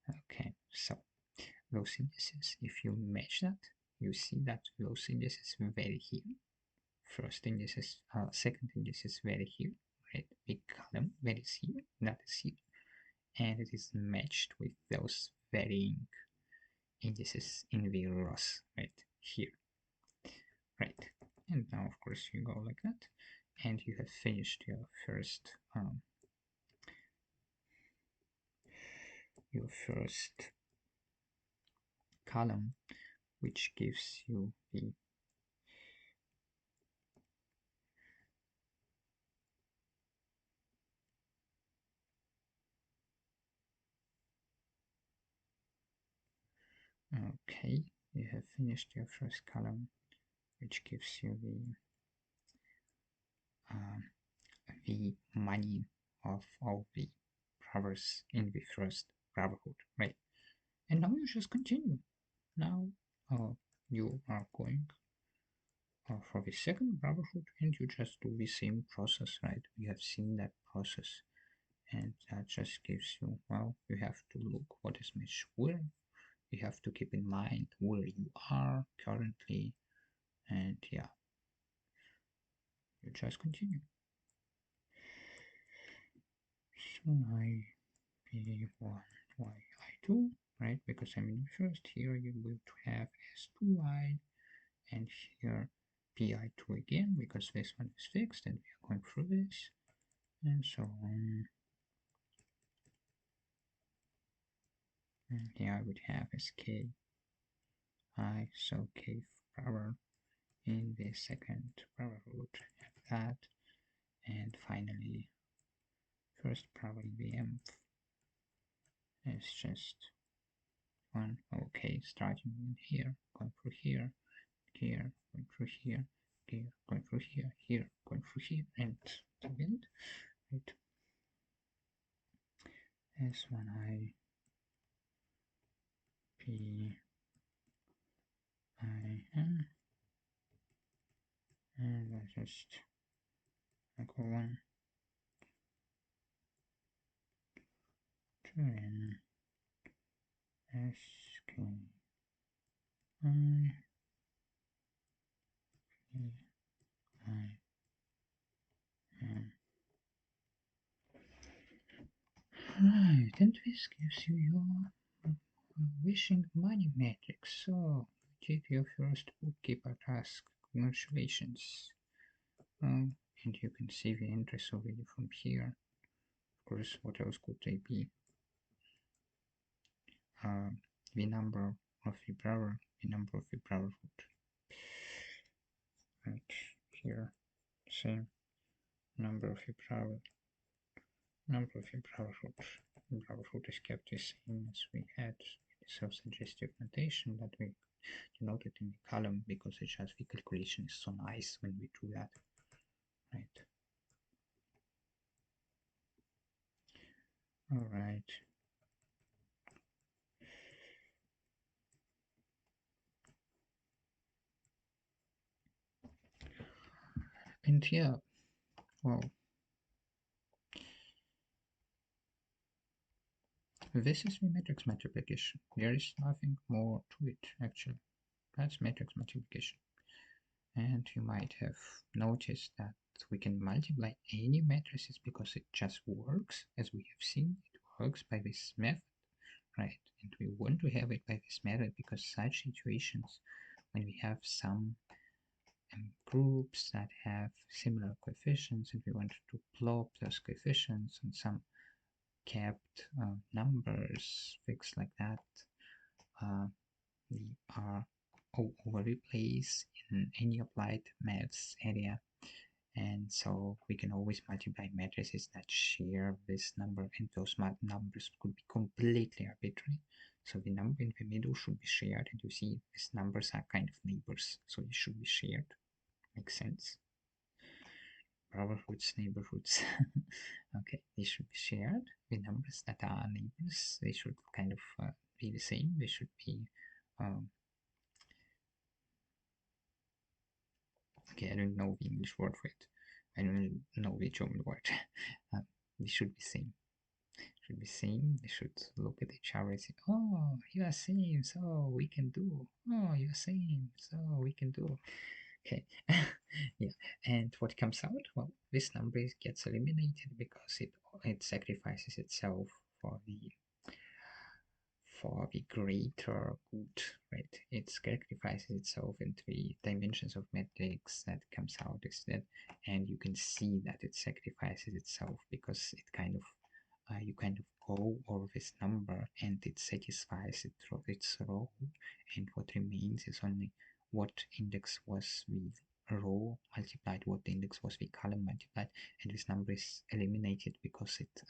Okay, so those indices, if you match that, you see that those indices vary here. First indices, second indices vary here, right? Big column varies here, that is here, and it is matched with those varying indices in the rows, right here, right? And now, of course, you go like that, and you have finished your first column, which gives you the okay, you have finished your first column, which gives you the money of all the brothers in the first brotherhood, right? And now you just continue. Now you are going for the second brotherhood, and you just do the same process, right? We have seen that process, and that just gives you, well, you have to look what is matched where. You have to keep in mind where you are currently, and yeah, you just continue. So I IV.I, IV.II, right? Because I mean, first here you will have S2I, and here IV.II again, because this one is fixed, and we are going through this, and so on. And here I would have SKI, so K power in the second brotherhood, have that, and finally, first power in the mth is just one. Okay, starting in here, going through here, here, going through here, here, going through here, here, going through here, and the end, right? S1I, P-I-N, and I just equal 1 to N, S-K-I, P-I-N. Right, and this gives you your wishing money matrix. So, you did your first bookkeeper task. Congratulations. And you can see the entries already from here. Of course, what else could they be? The number of the brother, the number of the brotherhood. Right here, same number of the brother, number of the brotherhood. The brotherhood is kept the same as we had the self-suggestive notation that we denoted in the column, because it's just the calculation is so nice when we do that, right? All right. And yeah, well, this is the matrix multiplication. There is nothing more to it, actually. That's matrix multiplication. And you might have noticed that we can multiply any matrices because it just works. As we have seen, it works by this method, right? And we want to have it by this method because such situations, when we have some groups that have similar coefficients and we want to plot those coefficients on some kept numbers fixed like that, we are over replace in any applied maths area, And so we can always multiply matrices that share this number, and those numbers could be completely arbitrary. So the number in the middle should be shared, and you see these numbers are kind of neighbors, so they should be shared. Makes sense? Brotherhoods, neighborhoods. Okay, they should be shared. The numbers that are neighbors, they should kind of be the same. They should be okay, I don't know the English word for it. I don't know the German word. They should be same. Should be same. They should look at each other and say, "Oh, you are same, so we can do. Oh, you are same, so we can do." Okay, yeah. And what comes out? Well, this number gets eliminated because it sacrifices itself for the greater good, right? It sacrifices itself in three dimensions of matrix that comes out instead, and you can see that it sacrifices itself because it kind of you kind of go over this number and it satisfies its row, and what remains is only what index was the row multiplied, what index was the column multiplied, and this number is eliminated because it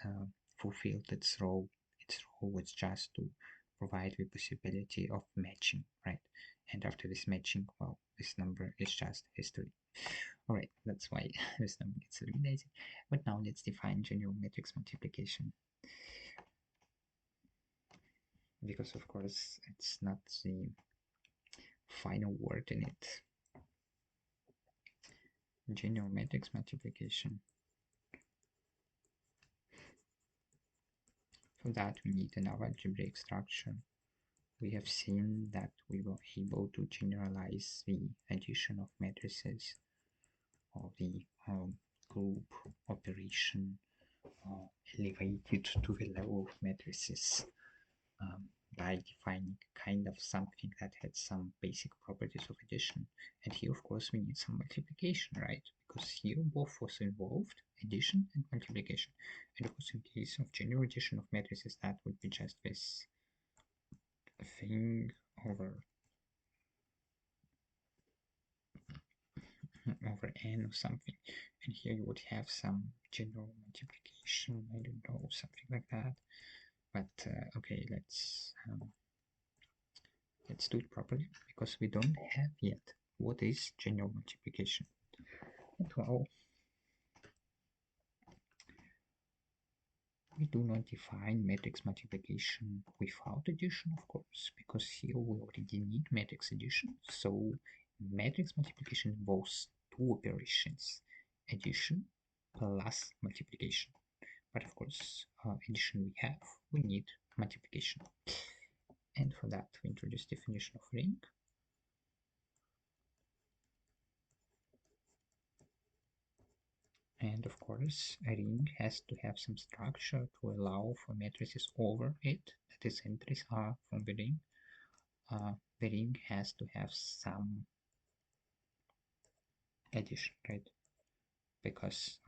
fulfilled its row. Its row was just to provide the possibility of matching, right? And after this matching, well, this number is just history. All right, that's why this number gets eliminated. But now let's define general matrix multiplication. Because of course it's not the final word in it. General matrix multiplication. For that we need another algebraic structure. We have seen that we were able to generalize the addition of matrices or the group operation elevated to the level of matrices by defining kind of something that had some basic properties of addition. And here, of course, we need some multiplication, right? Because here both was involved, addition and multiplication. And of course, in case of general addition of matrices, that would be just this thing over n or something, and here you would have some general multiplication, I don't know, something like that. But okay, let's do it properly, because we don't have yet what is general multiplication. And well, we do not define matrix multiplication without addition, of course, because here we already need matrix addition. So matrix multiplication involves two operations, addition plus multiplication. But of course, addition we have, we need multiplication. And for that, we introduce definition of ring. And of course, a ring has to have some structure to allow for matrices over it, that is, entries are from the ring. The ring has to have some addition, right? Because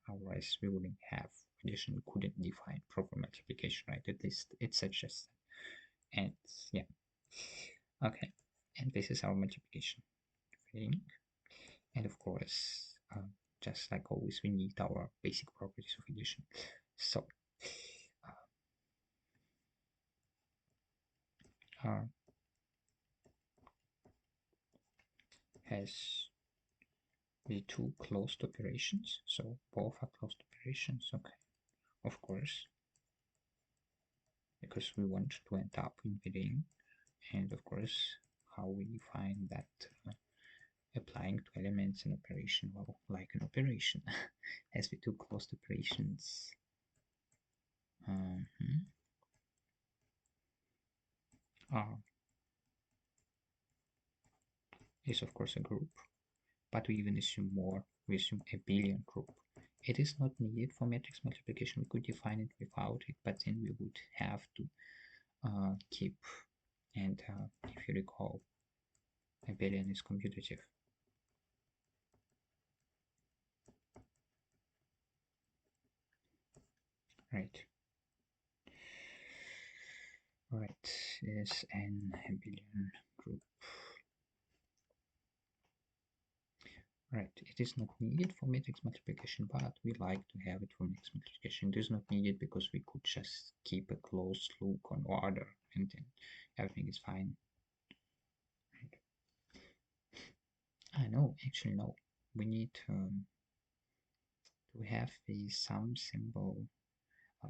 otherwise we wouldn't have addition, we couldn't define proper multiplication, right? At least it suggests that. And yeah, okay, and this is our multiplication ring. And of course, just like always, we need our basic properties of addition. So R has the two closed operations, so both are closed operations, okay, of course, because we want to end up in the ring. And of course, how we find that applying to elements an operation, well, like an operation has the two closed operations. R is of course a group, but we even assume more. We assume abelian group. It is not needed for matrix multiplication. We could define it without it, but then we would have to keep, and if you recall, abelian is commutative. Right. Right, is an abelian group. Right, it is not needed for matrix multiplication, but we like to have it for matrix multiplication. It is not needed because we could just keep a close look on order and then everything is fine. Right. No, actually no. We need to have the sum symbol.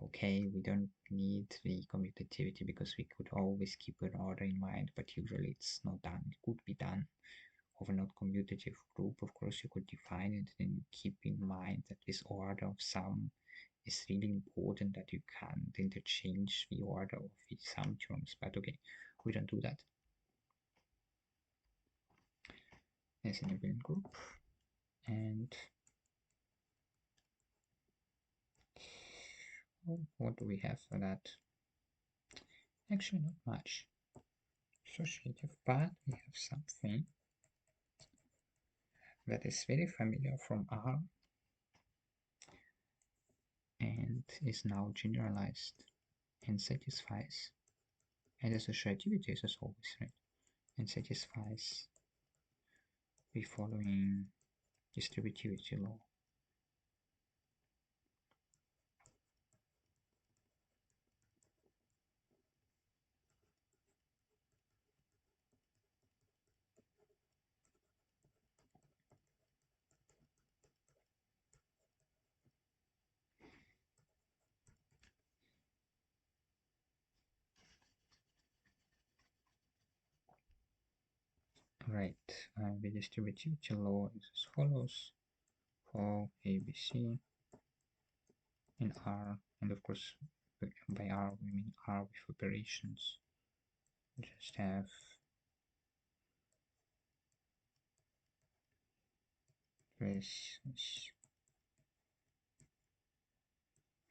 Okay, we don't need the commutativity because we could always keep an order in mind, but usually it's not done. It could be done of a not commutative group. Of course, you could define it and keep in mind that this order of sum is really important, that you can't interchange the order of the sum terms. But okay, we don't do that as an abelian group. And what do we have for that? Actually, not much associative, but we have something that is very familiar from R and is now generalized and satisfies, and associativity is as always, right, and satisfies the following distributivity law. Right, the distributivity law is as follows for ABC in R, and of course by R we mean R with operations. We just have this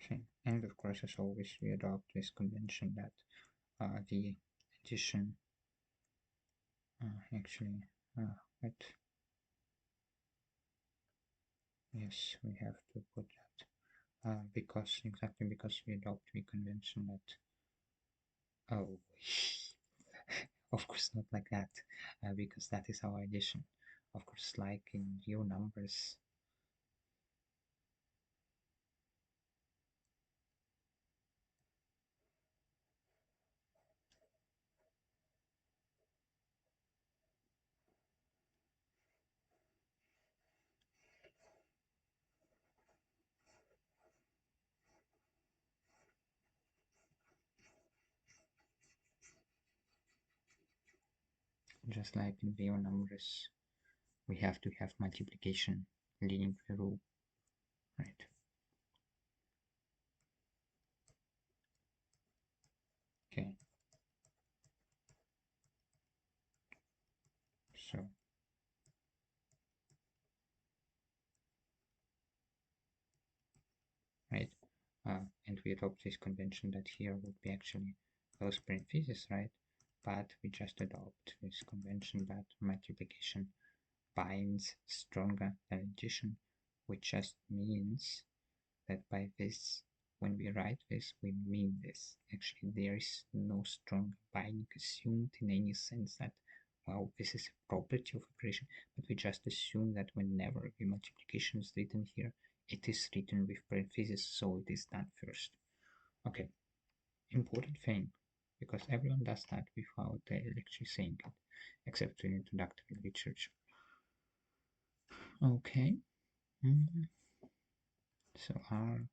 thing, and of course as always we adopt this convention that the addition actually what yes, we have to put that because exactly because we adopt the convention that of course not like that because that is our addition. Of course, like in real numbers, just like in real numbers, we have to have multiplication leading to the rule, right? Okay, so right, and we adopt this convention that here would be actually those parentheses, right? But we just adopt this convention that multiplication binds stronger than addition, which just means that by this, when we write this, we mean this. Actually, there is no strong binding assumed in any sense that, well, this is a property of operation, but we just assume that whenever the multiplication is written here, it is written with parentheses, so it is done first. Okay, important thing, because everyone does that without actually saying it, except in introductory literature. Okay, so R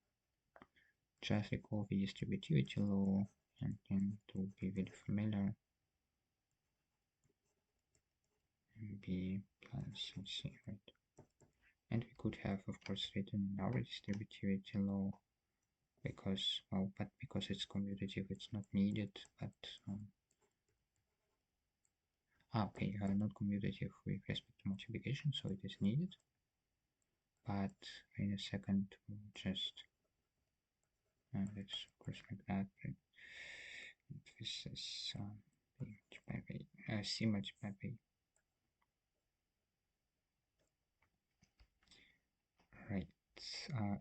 just recall the distributivity law, and then to be very familiar, B plus C, right? And we could have, of course, written in our distributivity law because, well, but because it's commutative, it's not needed. But okay, not commutative with respect to multiplication, so it is needed. But in a second, we'll just let's of course like that. Right? This is B multiplied by C multiplied by right,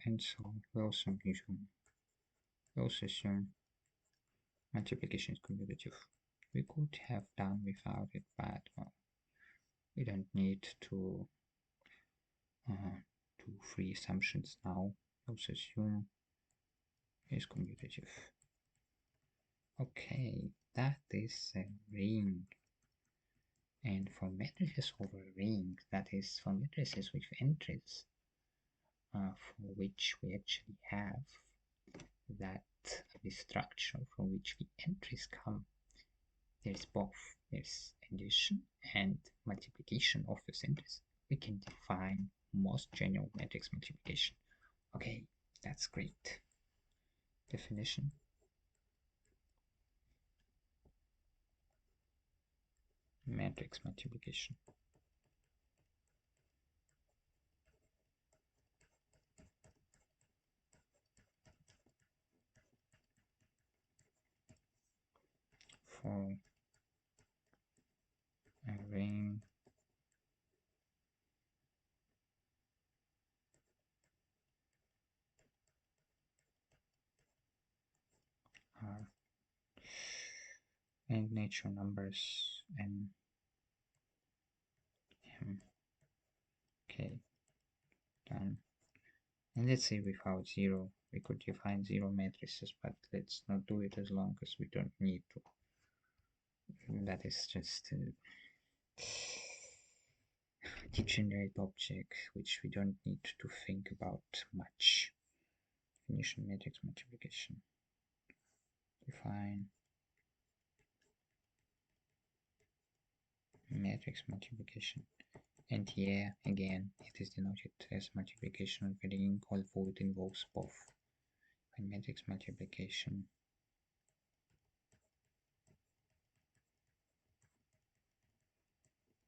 and so we also assume multiplication is commutative. We could have done without it, but well, we don't need to two free assumptions now. Let's assume is commutative. Okay, that is a ring. And for matrices over a ring, that is for matrices with entries, for which we actually have that the structure from which the entries come, there's both, there's addition and multiplication of those entries. We can define most general matrix multiplication. Okay, that's great. Definition. Matrix multiplication. For a ring R and natural numbers and M. Okay, done. And let's say without zero, we could define zero matrices, but let's not do it as long as we don't need to. That is just a degenerate object which we don't need to think about much. Definition matrix multiplication. Define matrix multiplication. And yeah, again, it is denoted as multiplication of a ring, although it involves both. And matrix multiplication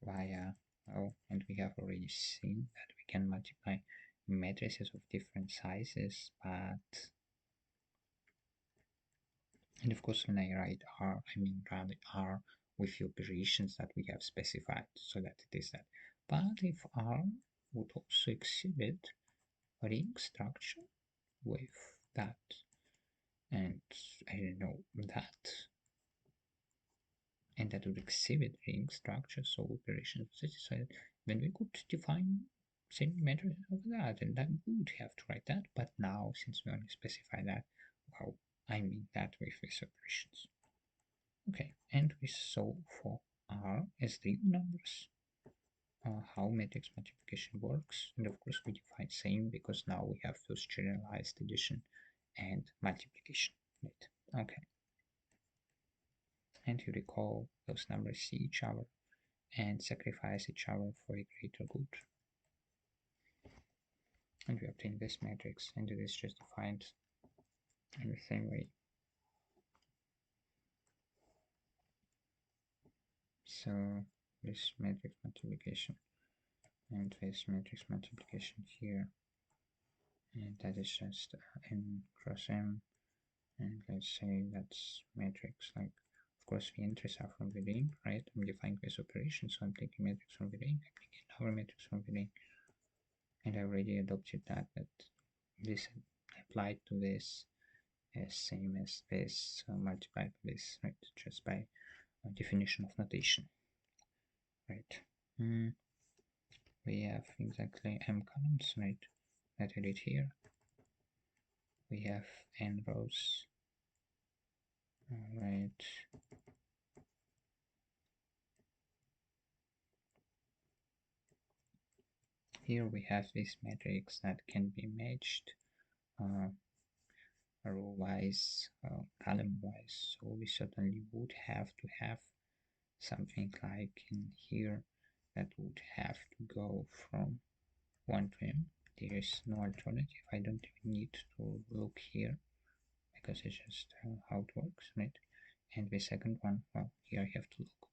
via, and we have already seen that we can multiply matrices of different sizes, but, and of course when I write R, I mean rather R with the operations that we have specified, so that it is that. But if R would also exhibit a ring structure with that, and I don't know, that, and that would exhibit ring structure, so operations satisfied, then we could define same matrix of that, and that would have to write that, but now since we only specify that, well, I mean that with these operations. Okay, and we saw for R as real numbers how matrix multiplication works, and of course we define same because now we have those generalized addition and multiplication. Right? Okay. And you recall those numbers see each other and sacrifice each other for a greater good. And we obtain this matrix, and it is just defined in the same way. So this matrix multiplication and this matrix multiplication here, and that is just n cross m, and let's say that's matrix, like, of course the entries are from within, right? I'm defining this operation, so I'm taking matrix from within, I'm taking another matrix from within, and I already adopted that this applied to this as same as this multiplied by this, right? Just by definition of notation, right? We have exactly m columns, right? That I did here. We have n rows, right? Here we have this matrix that can be matched row-wise, column-wise. So we certainly would have to have something like in here that would have to go from 1 to m. There is no alternative. I don't even need to look here because it's just how it works, right? And the second one, well, here I have to look.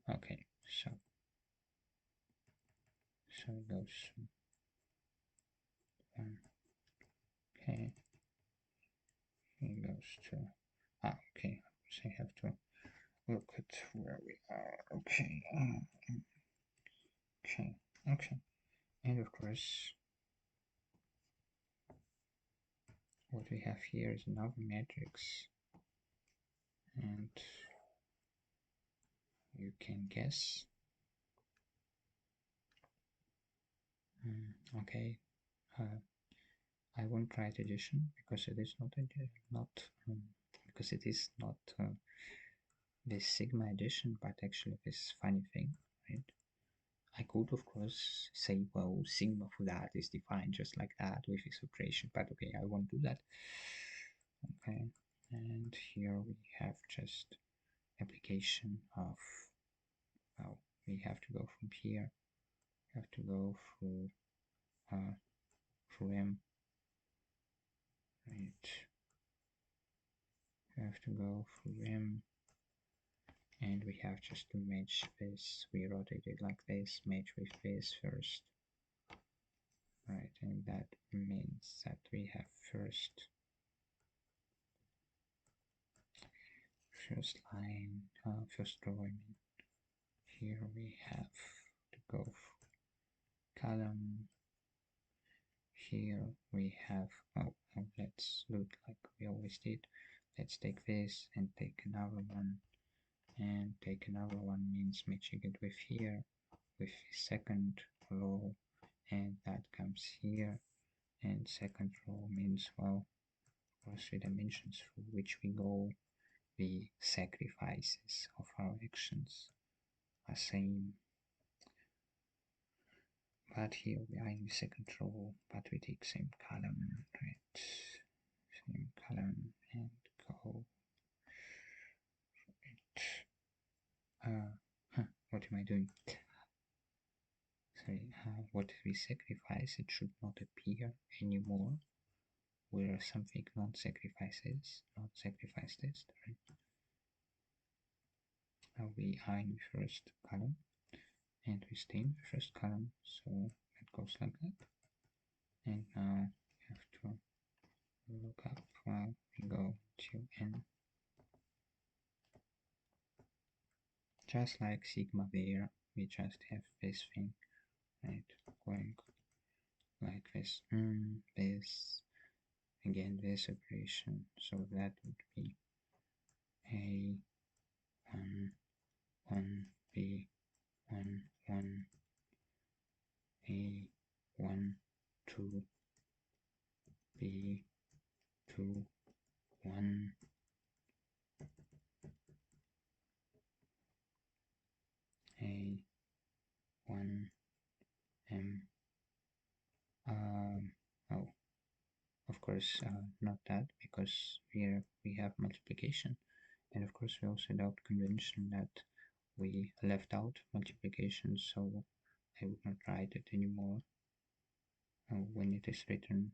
Okay, so it goes 1. Okay, it goes to okay. So I have to look at where we are. Okay, okay, and of course what we have here is another matrix, and you can guess Okay, I won't write addition because it is not because it is not this sigma addition, but actually this funny thing, right? I could of course say, well, sigma for that is defined just like that with this operation, but okay, I won't do that. Okay, and here we have just application of, well, we have to go from here, we have to go through M, right? We have to go through M, and we have just to match this. We rotate it like this, match with this first, right? And that means that we have first line, first row. I mean, here we have to go column. Here we have, oh, let's do it like we always did. Let's take this and take another one, and take another one means matching it with here, with the second row, and that comes here, and second row means, well, for 3 dimensions through which we go, the sacrifices of our actions are same. But here we are in the second row, but we take same column, right? Same column and go. What am I doing? Sorry, what we sacrifice, it should not appear anymore where something non-sacrifices, not sacrifice test, right? We are in the first column, and we stay in the first column, so it goes like that. And now we have to look up while we go to N. Just like sigma there, we just have this thing, right? Going like this, this, again this operation, so that would be A, 1, 1, B, 1, 1, A, 1, 2, B, 2, 1, A, 1, M. Oh, of course, not that, because here we have multiplication, and of course we also adopt convention that we left out multiplication, so I would not write it anymore when it is written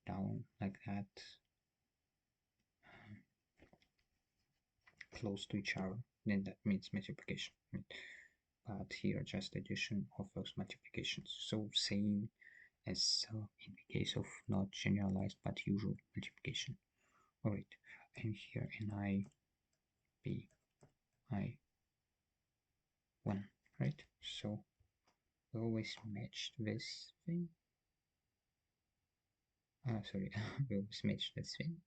down like that, close to each other, then that means multiplication, right? But here just addition of those multiplications, so same as in the case of not generalized but usual multiplication. Alright, and here in IV.I 1, right? So we always match this thing. Sorry, we always match this thing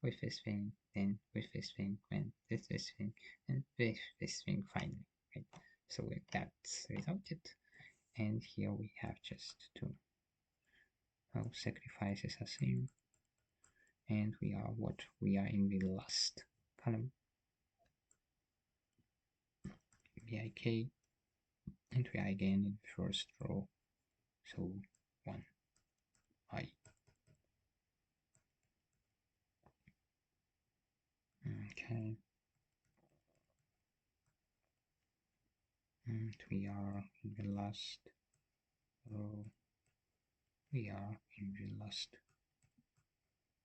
with this thing, then with this thing, then this thing, and with this thing finally, right? So that's resulted, and here we have just to, well, sacrifices are same, and we are what? We are in the last column, VIK, and we are again in the first row, so 1I. Okay, and we are in the last row, we are in the last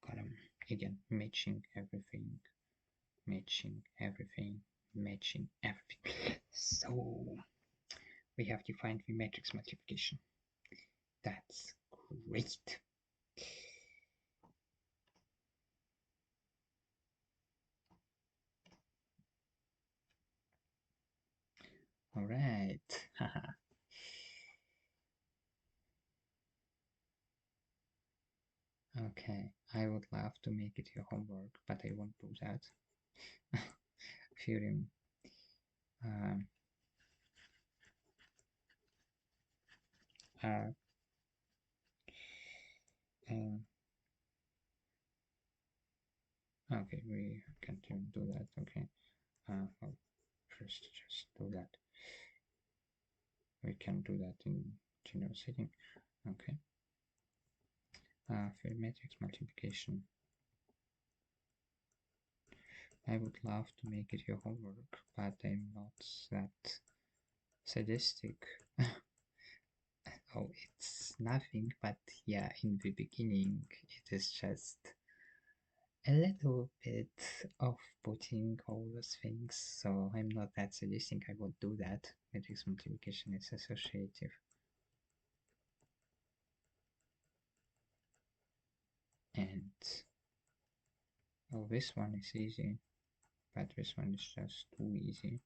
column, again matching everything, matching everything, matching everything. So we have defined the matrix multiplication. That's great. All right. Okay, I would love to make it your homework, but I won't do that. Theorem. And okay, we can't even do that. Okay. Well, first just do that. We can do that in general setting. Okay. For matrix multiplication, I would love to make it your homework, but I'm not that sadistic. Oh, it's nothing, but yeah, in the beginning, it is just a little bit of putting all those things, so I'm not that sadistic, I won't do that. Matrix multiplication is associative. And oh, this one is easy, but this one is just too easy.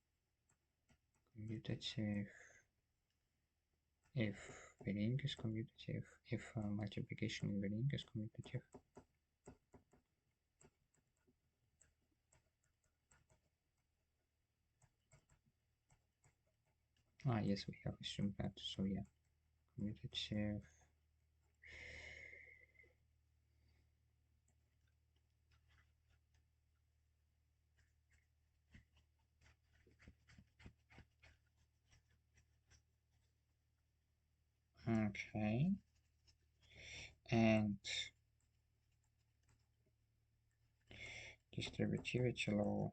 Commutative. If the ring is commutative, if multiplication in the ring is commutative. Ah, yes, we have assumed that, so yeah, commutative. Okay, and distributivity law.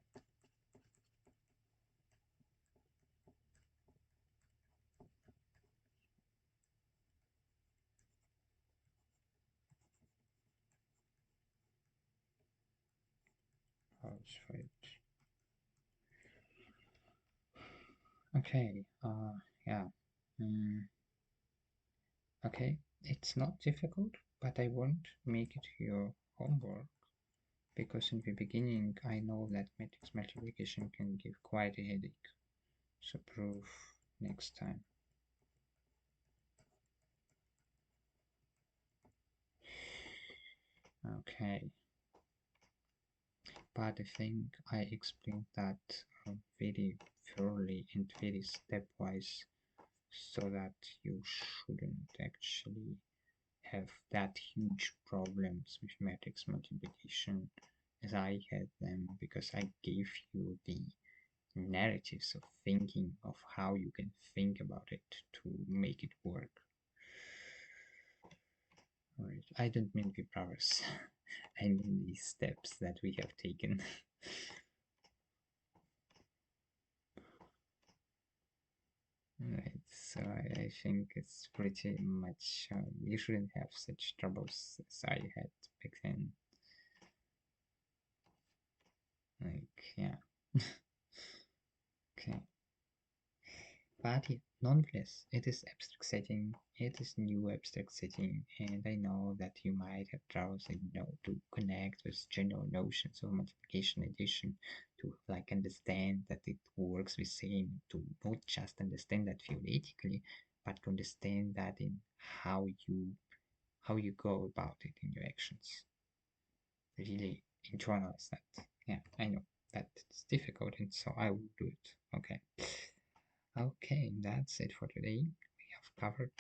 How's it? Okay, yeah. Okay, it's not difficult, but I won't make it your homework because in the beginning I know that matrix multiplication can give quite a headache. So proof next time. Okay. But I think I explained that very thoroughly and very stepwise so that you shouldn't actually have that huge problems with matrix multiplication as I had them, because I gave you the narratives of thinking of how you can think about it to make it work. Right. I don't mean the powers. I mean the steps that we have taken. Right, so I think it's pretty much, you shouldn't have such troubles as I had back then. Like, yeah. Okay. But nonetheless, it is abstract setting, it is new abstract setting, and I know that you might have troubles, to connect with general notions of multiplication addition, to like understand that it works the same, to not just understand that theoretically, but to understand that in how you go about it in your actions. Really internalize that. Yeah, I know that it's difficult, and so I will do it. Okay. Okay, that's it for today. We have covered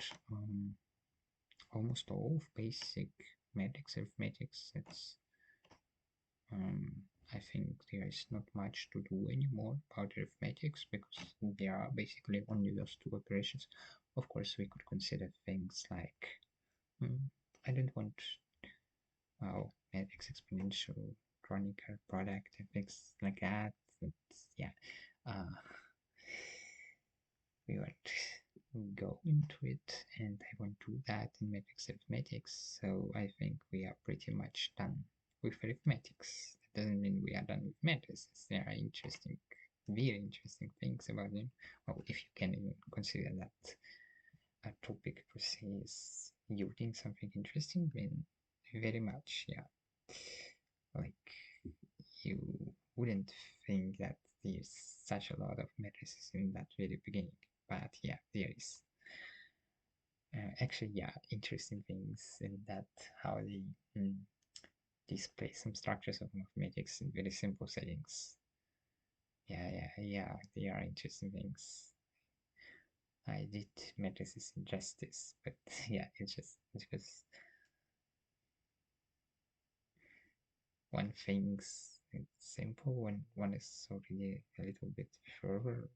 almost all of basic matrix arithmetics. It's I think there is not much to do anymore about arithmetics because there are basically only those two operations. Of course, we could consider things like I don't want matrix exponential, chronicle product, and things like that. It's, yeah. Uh, we won't go into it, and I won't do that in matrix arithmetics, so I think we are pretty much done with arithmetics. That doesn't mean we are done with matrices. There are interesting, very interesting things about them. Well, if you can even consider that a topic per se is yielding something interesting, then very much, yeah. Like, you wouldn't think that there's such a lot of matrices in that very beginning, but yeah, there is. Actually, yeah, interesting things in that how they display some structures of mathematics in very simple settings. Yeah, they are interesting things. I did matrices injustice, but yeah, it was one thinks it's simple when one is already a little bit further,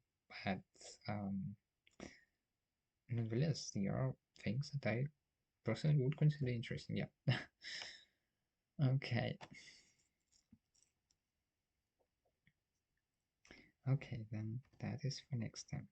but nevertheless, there are things that I personally would consider interesting. Yeah. Okay. Okay, then that is for next time.